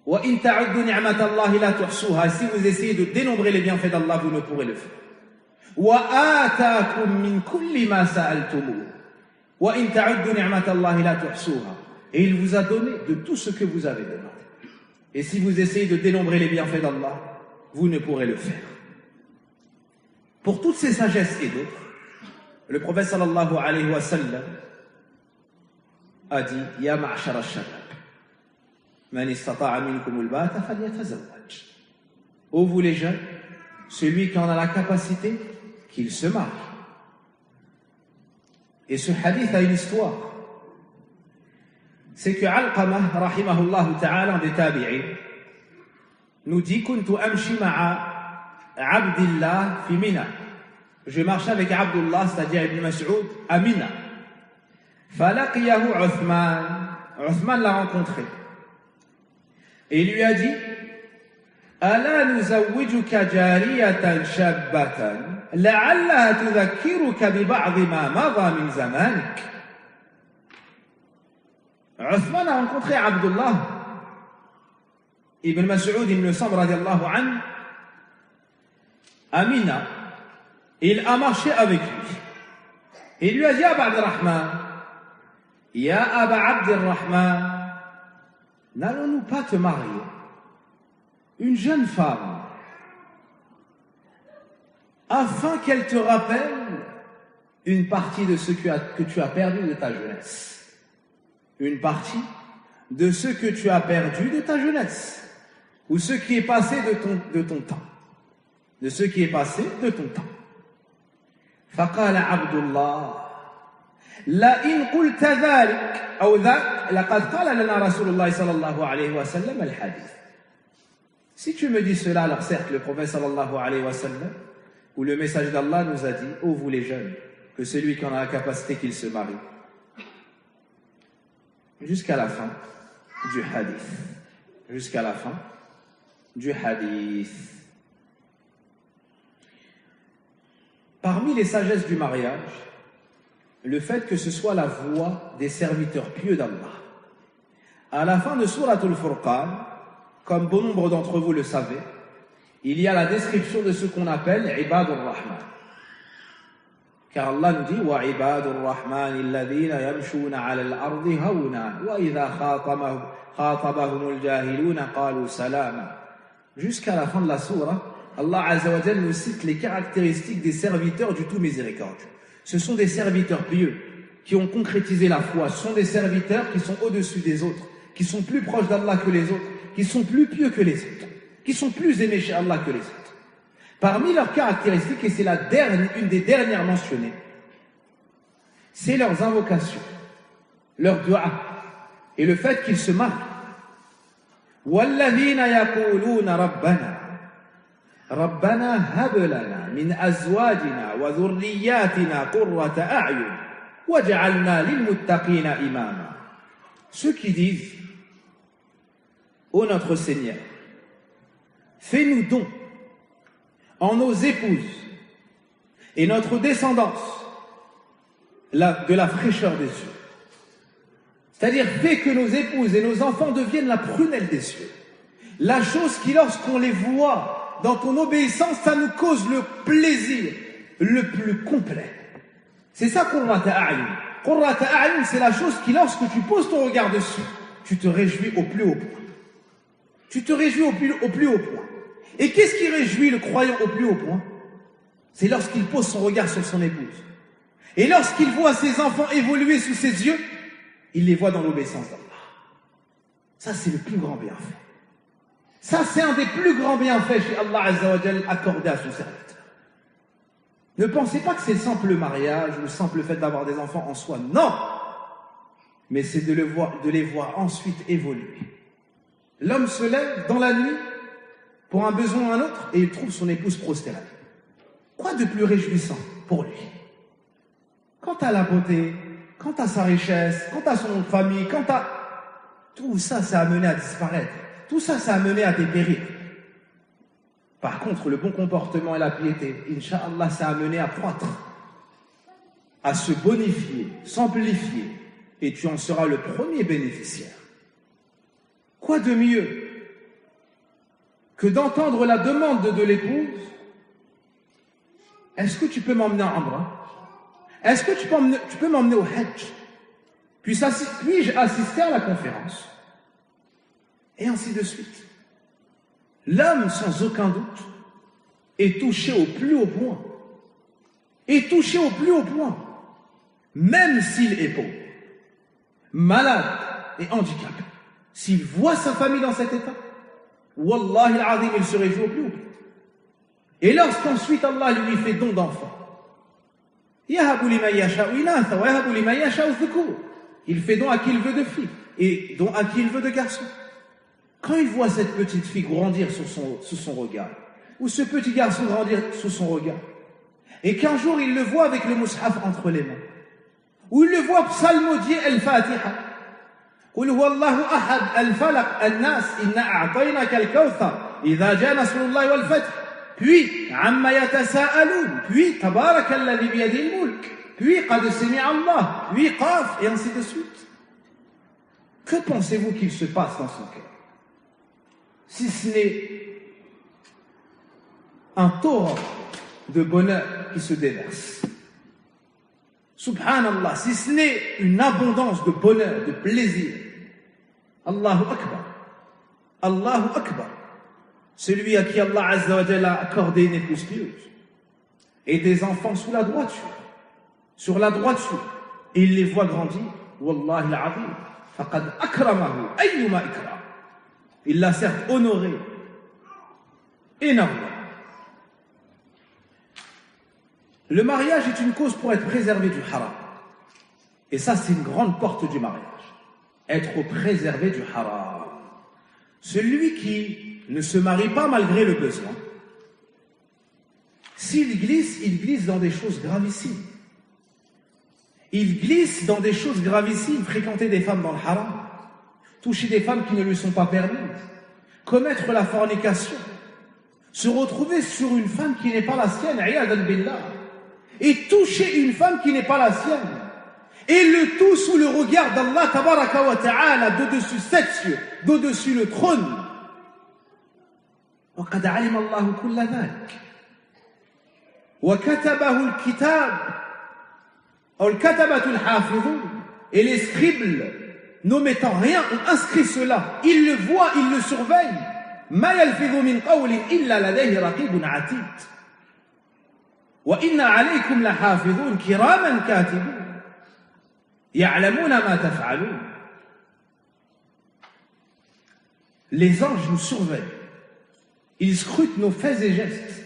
[SPEAKER 1] وَإِن تَعُدُّوا نِعْمَةَ اللَّهِ لَا تُحْصُوهَا. Si vous essayez de dénombrer les bienfaits d'Allah, vous ne pourrez le faire. وَآتَاكُم مِّن كُلِّ مَا سَأَلْتُمُوهُ وَإِن تَعُدُّوا نِعْمَةَ اللَّهِ لَا تُحْصُوهَا. Et il vous a donné de tout ce que vous avez demandé. Et si vous essayez de dénombrer les bienfaits d'Allah, vous ne pourrez le faire. Pour toutes ces sagesses et d'autres, le prophète sallallahu alayhi wa sallam a dit « Ya ma'ashar al-shabab, man istata'a minkum al-bata falyatazawwaj » Ô vous les jeunes, celui qui en a la capacité, qu'il se marie. Et ce hadith a une histoire. C'est que Alqamah, rahimahullah ta'ala, un des tabi'in, nous dit « Kuntu amshi ma'a Abdillah fi Mina » Je marchais avec Abdullah, c'est-à-dire Ibn Mas'ud, à Mina. Falaqiyahu Uthman. Uthman l'a rencontré. Et il lui a dit Ala nuzawwijuka jariyatan shabbatan la'allaha tudhakkiruka bi ba'd ma madha min zamanik. Uthman a rencontré Abdullah. Ibn Mas'ud, il me semble, radiallahu anhu, à Mina. Il a marché avec lui. Il lui a dit Aba Abdurrahman, Ya Aba Abdurrahman, n'allons-nous pas te marier? Une jeune femme, afin qu'elle te rappelle une partie de ce que tu as perdu de ta jeunesse. Une partie de ce que tu as perdu de ta jeunesse. Ou ce qui est passé de ton temps. De ce qui est passé de ton temps. فقال عبد الله لئن قلت ذلك أو ذاك لقد قال لنا رسول الله صلى الله عليه وسلم الحديث. Si tu me dis cela, alors certes le prophète sallallahu alayhi wa sallam ou le message d'Allah nous a dit ô vous les jeunes, que celui qui en a la capacité qu'il se marie. Jusqu'à la fin du hadith. Jusqu'à la fin du hadith. Parmi les sagesses du mariage, le fait que ce soit la voix des serviteurs pieux d'Allah. À la fin de Souratul Furqan, comme bon nombre d'entre vous le savez, il y a la description de ce qu'on appelle Ibadur Rahman. Car Allah nous dit Wa Ibadur Rahman alladhina yamshuna 'ala al-ardi hawna wa idha khatabahumul jahiluna qalu salama. Jusqu'à la fin de la sourate, Allah Azza wa Jalla nous cite les caractéristiques des serviteurs du tout miséricordieux. Ce sont des serviteurs pieux qui ont concrétisé la foi. Ce sont des serviteurs qui sont au-dessus des autres, qui sont plus proches d'Allah que les autres, qui sont plus pieux que les autres, qui sont plus aimés chez Allah que les autres. Parmi leurs caractéristiques, et c'est une des dernières mentionnées, c'est leurs invocations, leurs du'a, et le fait qu'ils se marient. وَالَّذِينَ يَقُولُونَ رَبَّنَا ربنا هب لنا من أزواجنا وذرياتنا قرة أعين وجعلنا للمتقين إماما. Ceux qui disent ô notre Seigneur, fais-nous don en nos épouses et notre descendance de la fraîcheur des yeux. C'est-à-dire, fais que nos épouses et nos enfants deviennent la prunelle des yeux. La chose qui, lorsqu'on les voit dans ton obéissance, ça nous cause le plaisir le plus complet. C'est ça Qurrata A'yun. Qurrata A'yun, c'est la chose qui, lorsque tu poses ton regard dessus, tu te réjouis au plus haut point. Tu te réjouis au plus haut point. Et qu'est-ce qui réjouit le croyant au plus haut point? C'est lorsqu'il pose son regard sur son épouse. Et lorsqu'il voit ses enfants évoluer sous ses yeux, il les voit dans l'obéissance d'Allah. Ça, c'est le plus grand bienfait. Ça, c'est un des plus grands bienfaits chez Allah Azza wa Jal accordé à son serviteur. Ne pensez pas que c'est le simple mariage ou le simple fait d'avoir des enfants en soi. Non! Mais c'est de les voir ensuite évoluer. L'homme se lève dans la nuit pour un besoin ou un autre et il trouve son épouse prosternée. Quoi de plus réjouissant pour lui? Quant à la beauté, quant à sa richesse, quant à son famille, quant à... Tout ça, ça a amené à disparaître. Tout ça, ça a amené à dépérir. Par contre, le bon comportement et la piété, Inch'Allah, ça a amené à croître, à se bonifier, s'amplifier, et tu en seras le premier bénéficiaire. Quoi de mieux que d'entendre la demande de l'épouse? Est-ce que tu peux m'emmener en Umrah? Est-ce que tu peux m'emmener au Hajj? Puis-je assister à la conférence? Et ainsi de suite. L'homme, sans aucun doute, est touché au plus haut point. Est touché au plus haut point. Même s'il est pauvre, malade et handicapé. S'il voit sa famille dans cet état, Wallahi al-Azim, il se réjouit au plus haut. Et lorsqu'ensuite Allah lui fait don d'enfants, il fait don à qui il veut de filles et don à qui il veut de garçons. Quand il voit cette petite fille grandir sous son regard, ou ce petit garçon grandir sous son regard, et qu'un jour il le voit avec le mushaf entre les mains, ou il le voit psalmodier al-Fatiha, قل هو الله أحد الفلق الناس إنا أعطيناك الكوثر إذا جاء نصر الله والفتح, puis عما يتساءلون, puis تبارك الذي بيده الملك, puis قد سمع الله, puis قاف, et ainsi de suite. Que pensez-vous qu'il se passe dans son cœur? Si ce n'est un torrent de bonheur qui se déverse. Subhanallah, si ce n'est une abondance de bonheur, de plaisir. Allahu Akbar. Allahu Akbar. Celui à qui Allah Azza wa Jalla a accordé une épouse pieuse et des enfants sous la droiture, sur la droiture, et il les voit grandir. Wallahi al-Azim. Faqad akramahu ayyuma ikram. Il l'a certes honoré énormément. Le mariage est une cause pour être préservé du haram. Et ça, c'est une grande porte du mariage. Être préservé du haram. Celui qui ne se marie pas malgré le besoin, s'il glisse, il glisse dans des choses gravissimes. Il glisse dans des choses gravissimes, fréquenter des femmes dans le haram, toucher des femmes qui ne lui sont pas permises, commettre la fornication, se retrouver sur une femme qui n'est pas la sienne, iyadan billah, et toucher une femme qui n'est pas la sienne, et le tout sous le regard d'Allah tabaraka wa ta'ala, d'au-dessus sept cieux, d'au-dessus le trône. وقد علم الله كل ذلك وكتبه الكتاب أو الكتبة الحافظون, et les scribes n'omettant rien ont inscrit cela. Ils le voient, ils le surveillent. ما يلفظ من قول إلا لديه رقيب عتيد وإن عليكم لحافظون كراما كاتبون يعلمون ما تفعلون. Les anges nous surveillent. Ils scrutent nos faits et gestes,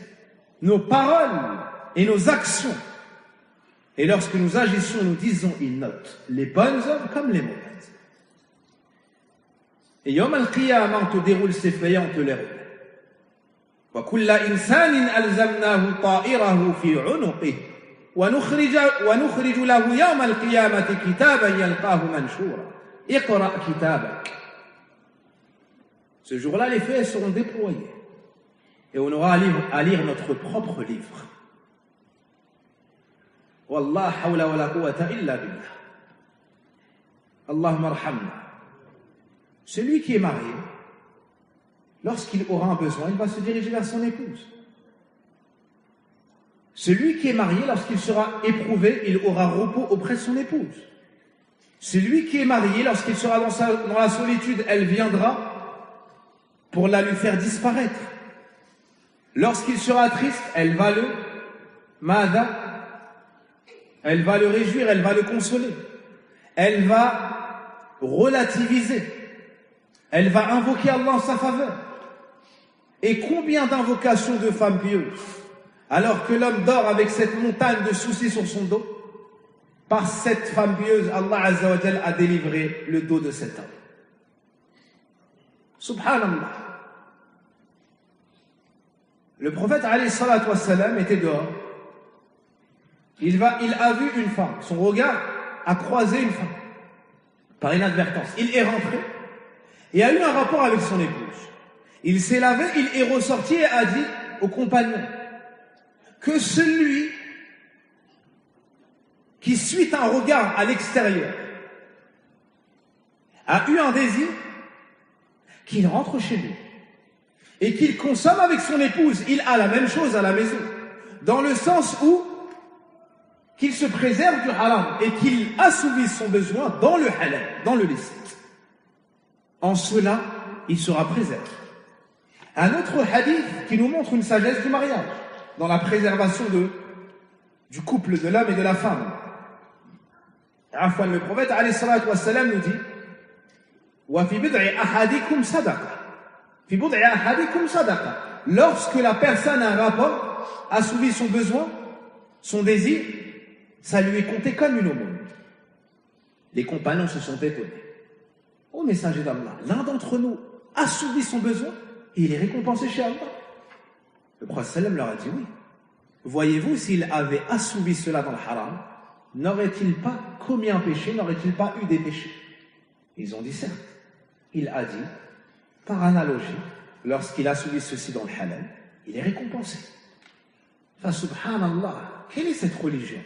[SPEAKER 1] nos paroles et nos actions. Et lorsque nous agissons, nous disons, ils notent les bonnes œuvres comme les mauvaises. Et Yom al-Qiyamah, on te déroule ces feuillets, on te les roule. وَكُلَّ إِنسَانٍ أَلْزَمْنَاهُ طَائِرَهُ فِي عُنُقِهِ وَنُخْرِجُ لَهُ يَوْمَ الْقِيَامَةِ كِتَابًا يَلْقَاهُ مَنْشُورًا اقْرَأْ كِتَابَكَ. Ce jour-là, les feuilles seront déployées. Et on aura à lire notre propre livre. Wallah hawla wa la quwwata illa billah. Allahumma arhamna. Celui qui est marié, lorsqu'il aura un besoin, il va se diriger vers son épouse. Celui qui est marié, lorsqu'il sera éprouvé, il aura repos auprès de son épouse. Celui qui est marié, lorsqu'il sera dans la solitude, elle viendra pour la lui faire disparaître. Lorsqu'il sera triste, elle va le mada, elle va le réjouir, elle va le consoler, elle va relativiser, elle va invoquer Allah en sa faveur. Et combien d'invocations de femmes pieuses Alors que l'homme dort avec cette montagne de soucis sur son dos, par cette femme pieuse, Allah Azza wa Jal a délivré le dos de cet homme. Subhanallah. Le prophète alayhi salatu wassalam était dehors. Il a vu une femme. Son regard a croisé une femme. Par inadvertance. Il est rentré et a eu un rapport avec son épouse. Il s'est lavé, il est ressorti et a dit aux compagnons que celui qui suit un regard à l'extérieur a eu un désir, qu'il rentre chez lui et qu'il consomme avec son épouse. Il a la même chose à la maison, dans le sens où qu'il se préserve du haram et qu'il assouvisse son besoin dans le halal, dans le licite. En cela, il sera préservé. Un autre hadith qui nous montre une sagesse du mariage, dans la préservation du couple, de l'homme et de la femme. Le prophète alayhi salatu wassalam nous dit وَفِي بِضْعِ أَحَدِكُمْ صَدَقَةٌ فِي بِضْعِ أَحَدِكُمْ صَدَقَةٌ. Lorsque la personne a un rapport, assouvit son besoin, son désir, ça lui est compté comme une aumône. Les compagnons se sont étonnés. Ô messager d'Allah, l'un d'entre nous assouvit son besoin et il est récompensé chez Allah. Le prophète sallam leur a dit oui. Voyez-vous, s'il avait assouvi cela dans le haram, n'aurait-il pas commis un péché, n'aurait-il pas eu des péchés? Ils ont dit certes. Il a dit, par analogie, lorsqu'il assouvit ceci dans le halal, il est récompensé. Enfin, subhanallah, quelle est cette religion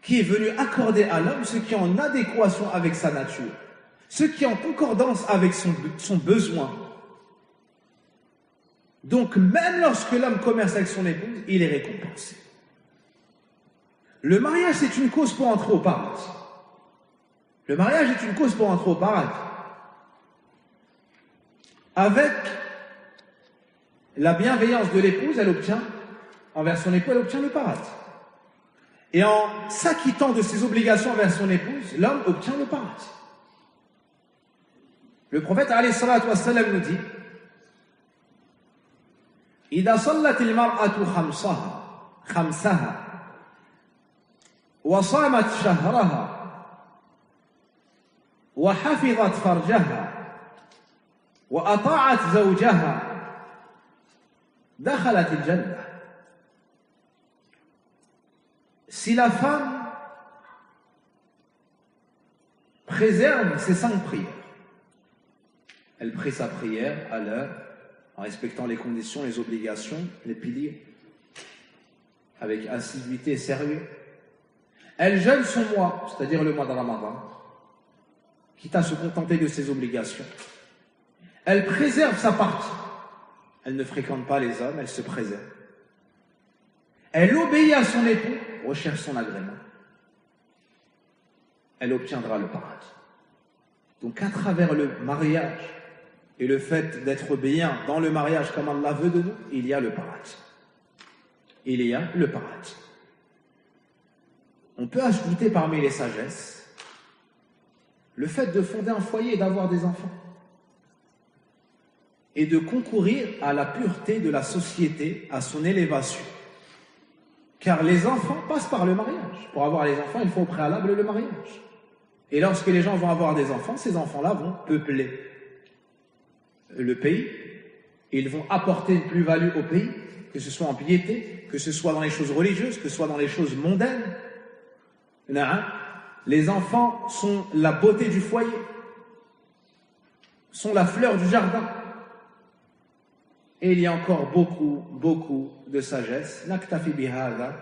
[SPEAKER 1] qui est venue accorder à l'homme ce qui est en adéquation avec sa nature, ce qui est en concordance avec son besoin. Donc, même lorsque l'homme commerce avec son épouse, il est récompensé. Le mariage, c'est une cause pour entrer au paradis. Le mariage est une cause pour entrer au paradis. Avec la bienveillance de l'épouse, elle obtient, envers son époux, elle obtient le paradis. Et en s'acquittant de ses obligations envers son épouse, l'homme obtient le paradis. Le prophète alayhi salatu wassalam nous dit إذا صلت المرأة خمسها وصامت شهرها وحفظت فرجها وأطاعت زوجها دخلت الجنة. Si la femme préserve ses 5 prières, elle prie sa prière à l'heure, en respectant les conditions, les obligations, les piliers, avec assiduité et sérieux. Elle jeûne son mois, c'est-à-dire le mois de Ramadan, quitte à se contenter de ses obligations. Elle préserve sa partie. Elle ne fréquente pas les hommes, elle se préserve. Elle obéit à son époux, recherche son agrément. Elle obtiendra le paradis. Donc à travers le mariage et le fait d'être bien dans le mariage comme Allah veut de nous, il y a le paradis. Il y a le paradis. On peut ajouter parmi les sagesses le fait de fonder un foyer et d'avoir des enfants et de concourir à la pureté de la société, à son élévation. Car les enfants passent par le mariage. Pour avoir les enfants, il faut au préalable le mariage. Et lorsque les gens vont avoir des enfants, ces enfants-là vont peupler le pays. Ils vont apporter une plus-value au pays, que ce soit en piété, que ce soit dans les choses religieuses, que ce soit dans les choses mondaines. Les enfants sont la beauté du foyer, sont la fleur du jardin. Et il y a encore beaucoup de sagesse. Naktafi bihadha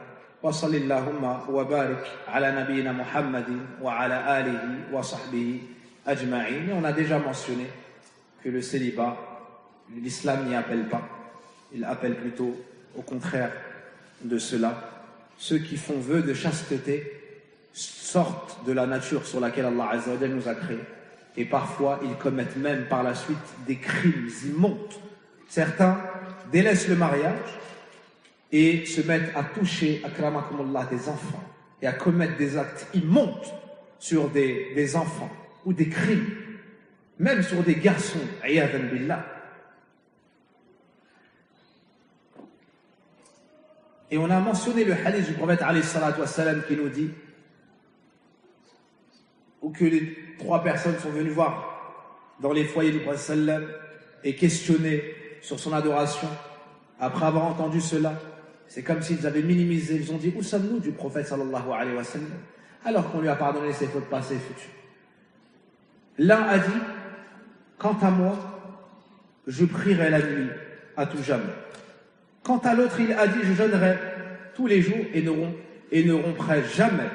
[SPEAKER 1] wa sallallahu wa barik ala nabiyyina Muhammadin wa ala alihi wa sahbihi ajma'in. Et on a déjà mentionné que le célibat, l'islam n'y appelle pas. Il appelle plutôt au contraire de cela. Ceux qui font vœu de chasteté sortent de la nature sur laquelle Allah Azza wa Jalla nous a créés. Et parfois, ils commettent même par la suite des crimes immondes. Certains délaissent le mariage et se mettent à toucher, akramakumullah, des enfants et à commettre des actes immondes sur des enfants ou des crimes, même sur des garçons, ayadhan billah. Et on a mentionné le hadith du prophète alayhi salatu wassalam qui nous dit, ou que les 3 personnes sont venues voir dans les foyers du prophète sallam et questionner sur son adoration. Après avoir entendu cela, c'est comme s'ils avaient minimisé, ils ont dit, où sommes-nous du prophète sallallahu alayhi wa sallam, alors qu'on lui a pardonné ses fautes passées et futures. L'un a dit, quant à moi, je prierai la nuit à tout jamais. Quant à l'autre, il a dit, je jeûnerai tous les jours et ne romprai jamais,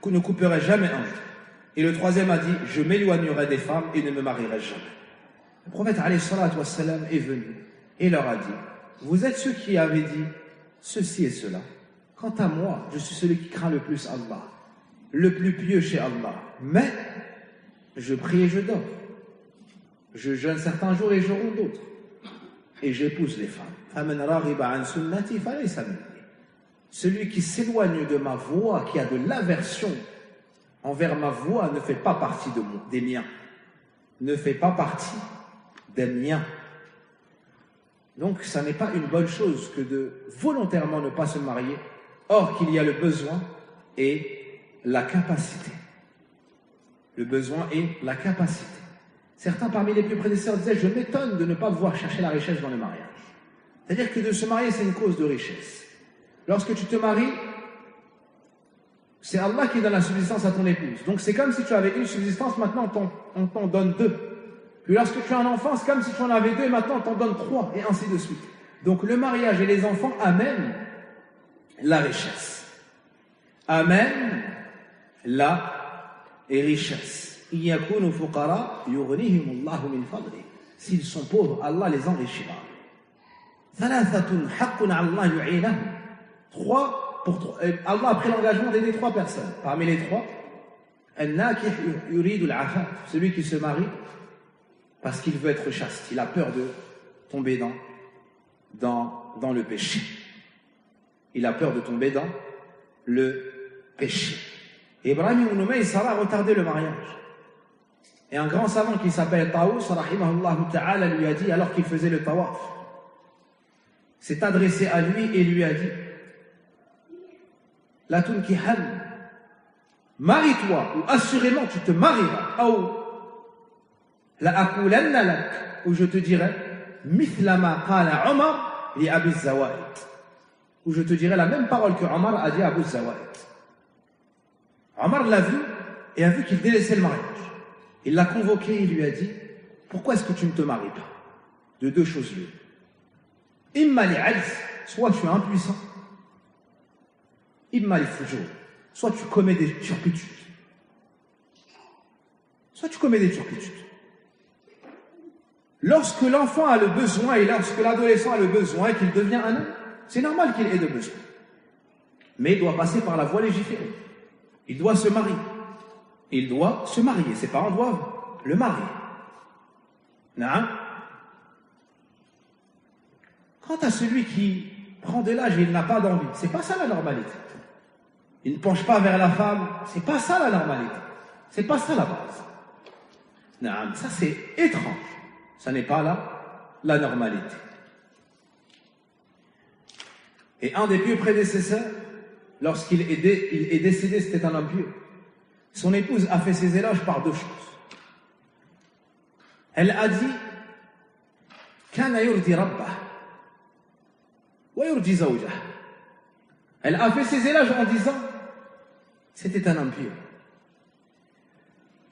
[SPEAKER 1] ne couperai jamais un jour. Et le troisième a dit, je m'éloignerai des femmes et ne me marierai jamais. Le prophète alayhi salatu wassalam est venu et leur a dit, vous êtes ceux qui avaient dit ceci et cela. Quant à moi, je suis celui qui craint le plus Allah, le plus pieux chez Allah. Mais je prie et je dors. Je jeûne certains jours et je romps d'autres. Et j'épouse les femmes. Celui qui s'éloigne de ma voie, qui a de l'aversion envers ma voie, ne fait pas partie des miens. Ne fait pas partie des miens. Donc, ça n'est pas une bonne chose que de volontairement ne pas se marier, or qu'il y a le besoin et la capacité. Le besoin et la capacité. Certains parmi les plus prédécesseurs disaient, je m'étonne de ne pas voir chercher la richesse dans le mariage. C'est-à-dire que de se marier, c'est une cause de richesse. Lorsque tu te maries, c'est Allah qui donne la subsistance à ton épouse. Donc c'est comme si tu avais une subsistance, maintenant on t'en donne 2. Puis lorsque tu as un enfant, c'est comme si tu en avais 2 et maintenant on t'en donne 3, et ainsi de suite. Donc le mariage et les enfants amènent la richesse. Amènent la richesse. S'ils sont pauvres, Allah les enrichira. 3, Allah a pris l'engagement d'aider 3 personnes. Parmi les 3, celui qui se marie parce qu'il veut être chaste, il a peur de tomber dans le péché. Il a peur de tomber dans le péché. Ibrahim ibn Maysara a retardé le mariage. Et un grand savant qui s'appelle Taous, rahimahullah ta'ala, lui a dit, alors qu'il faisait le tawaf, s'est adressé à lui et lui a dit, la tunkihan, marie-toi, ou assurément tu te marieras, ou la akulanna lak, où je te dirai, mithla ma qala Omar li Abu Zawaid, où je te dirai la même parole que Omar a dit à Abu Zawaid. Omar l'a vu et a vu qu'il délaissait le mariage. Il l'a convoqué et il lui a dit, pourquoi est-ce que tu ne te maries pas? De 2 choses l'une. Imma li ajz, soit tu es impuissant, imma li fujur, soit tu commets des turpitudes. Soit tu commets des turpitudes. Lorsque l'enfant a le besoin et lorsque l'adolescent a le besoin et qu'il devient un homme, c'est normal qu'il ait de besoin. Mais il doit passer par la voie légiférée. Il doit se marier. Il doit se marier. Ses parents doivent le marier. Non. Quant à celui qui prend de l'âge et il n'a pas d'envie, c'est pas ça la normalité. Il ne penche pas vers la femme, c'est pas ça la normalité. C'est pas ça la base. Non, ça c'est étrange. Ça n'est pas la normalité. Et un des pieux prédécesseurs, lorsqu'il est décédé, c'était un homme pieux. Son épouse a fait ses éloges par 2 choses. Elle a dit, Kana yurdi rabbah wa yurdi zawjah. Elle a fait ses éloges en disant, c'était un homme pieux.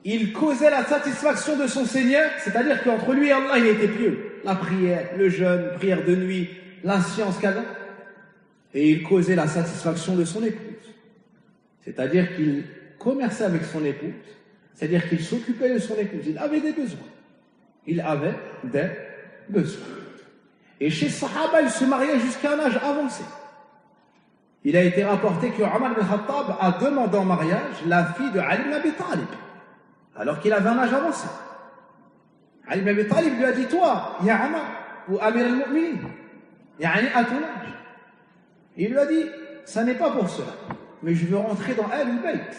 [SPEAKER 1] Il causait la satisfaction de son Seigneur, c'est-à-dire qu'entre lui et Allah, il était pieux. La prière, le jeûne, prière de nuit, la science, qu'Allah. Et il causait la satisfaction de son épouse. C'est-à-dire qu'il commerçait avec son épouse, c'est-à-dire qu'il s'occupait de son épouse. Il avait des besoins. Il avait des besoins. Et chez Sahaba, il se mariait jusqu'à un âge avancé. Il a été rapporté que Omar ibn Khattab a demandé en mariage la fille de Ali ibn Abi Talib, alors qu'il avait un âge avancé. Ali ibn Abi Talib lui a dit, toi, ya Omar, ou Amir al-Mu'minin, yani à ton âge. Il lui a dit, ça n'est pas pour cela, mais je veux rentrer dans Ahl al-Bayt.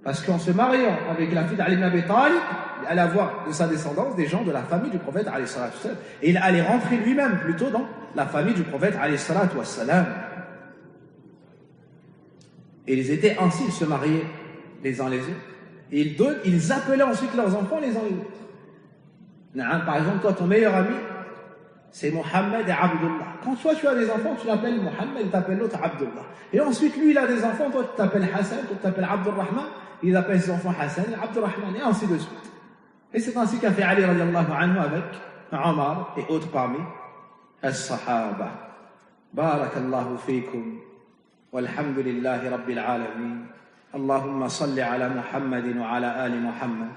[SPEAKER 1] Parce qu'en se mariant avec la fille d'Ali ibn Abi Talib, il allait avoir de sa descendance des gens de la famille du prophète alayhi salatu wassalam. Et il allait rentrer lui-même plutôt dans la famille du prophète alayhi salatu wassalam. Et ils étaient ainsi, ils se mariaient les uns les autres. Et ils appelaient ensuite leurs enfants les uns les autres. Par exemple, toi, ton meilleur ami, c'est Mohammed et Abdullah. Quand toi tu as des enfants, tu l'appelles Mohammed, il t'appelle l'autre Abdullah. Et ensuite, lui, il a des enfants, toi tu t'appelles Hassan, toi tu t'appelles Abdurrahman, il appelle ses enfants Hassan et Abdurrahman, et ainsi de suite. Et c'est ainsi qu'a fait Ali radiallahu anhu avec Omar et autres parmi as-Sahaba. Barakallahu fikum, walhamdulillahi rabbil alamin. Allahumma salli ala Muhammadin wa ala ali Muhammad,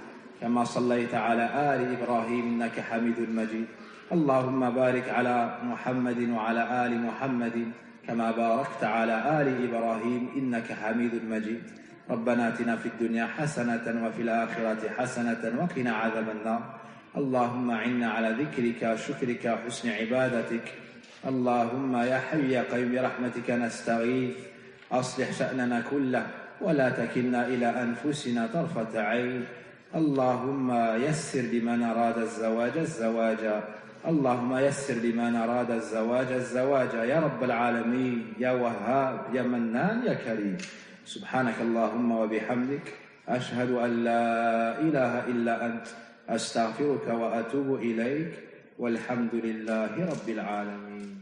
[SPEAKER 1] kama sallaita ala ali Ibrahim, innaka hamidun majid. اللهم بارك على محمد وعلى آل محمد كما باركت على آل إبراهيم إنك حميد مجيد ربنا آتنا في الدنيا حسنة وفي الآخرة حسنة وقنا عذاب النار اللهم أعنا على ذكرك وشكرك وحسن عبادتك اللهم يا حي يا قيوم برحمتك نستغيث أصلح شأننا كله ولا تكلنا إلى أنفسنا طرفة عين اللهم يسر لمن أراد الزواج اللهم يسر لمن أراد الزواج يا رب العالمين يا وهاب يا منان يا كريم سبحانك اللهم وبحمدك أشهد أن لا إله إلا أنت أستغفرك وأتوب إليك والحمد لله رب العالمين.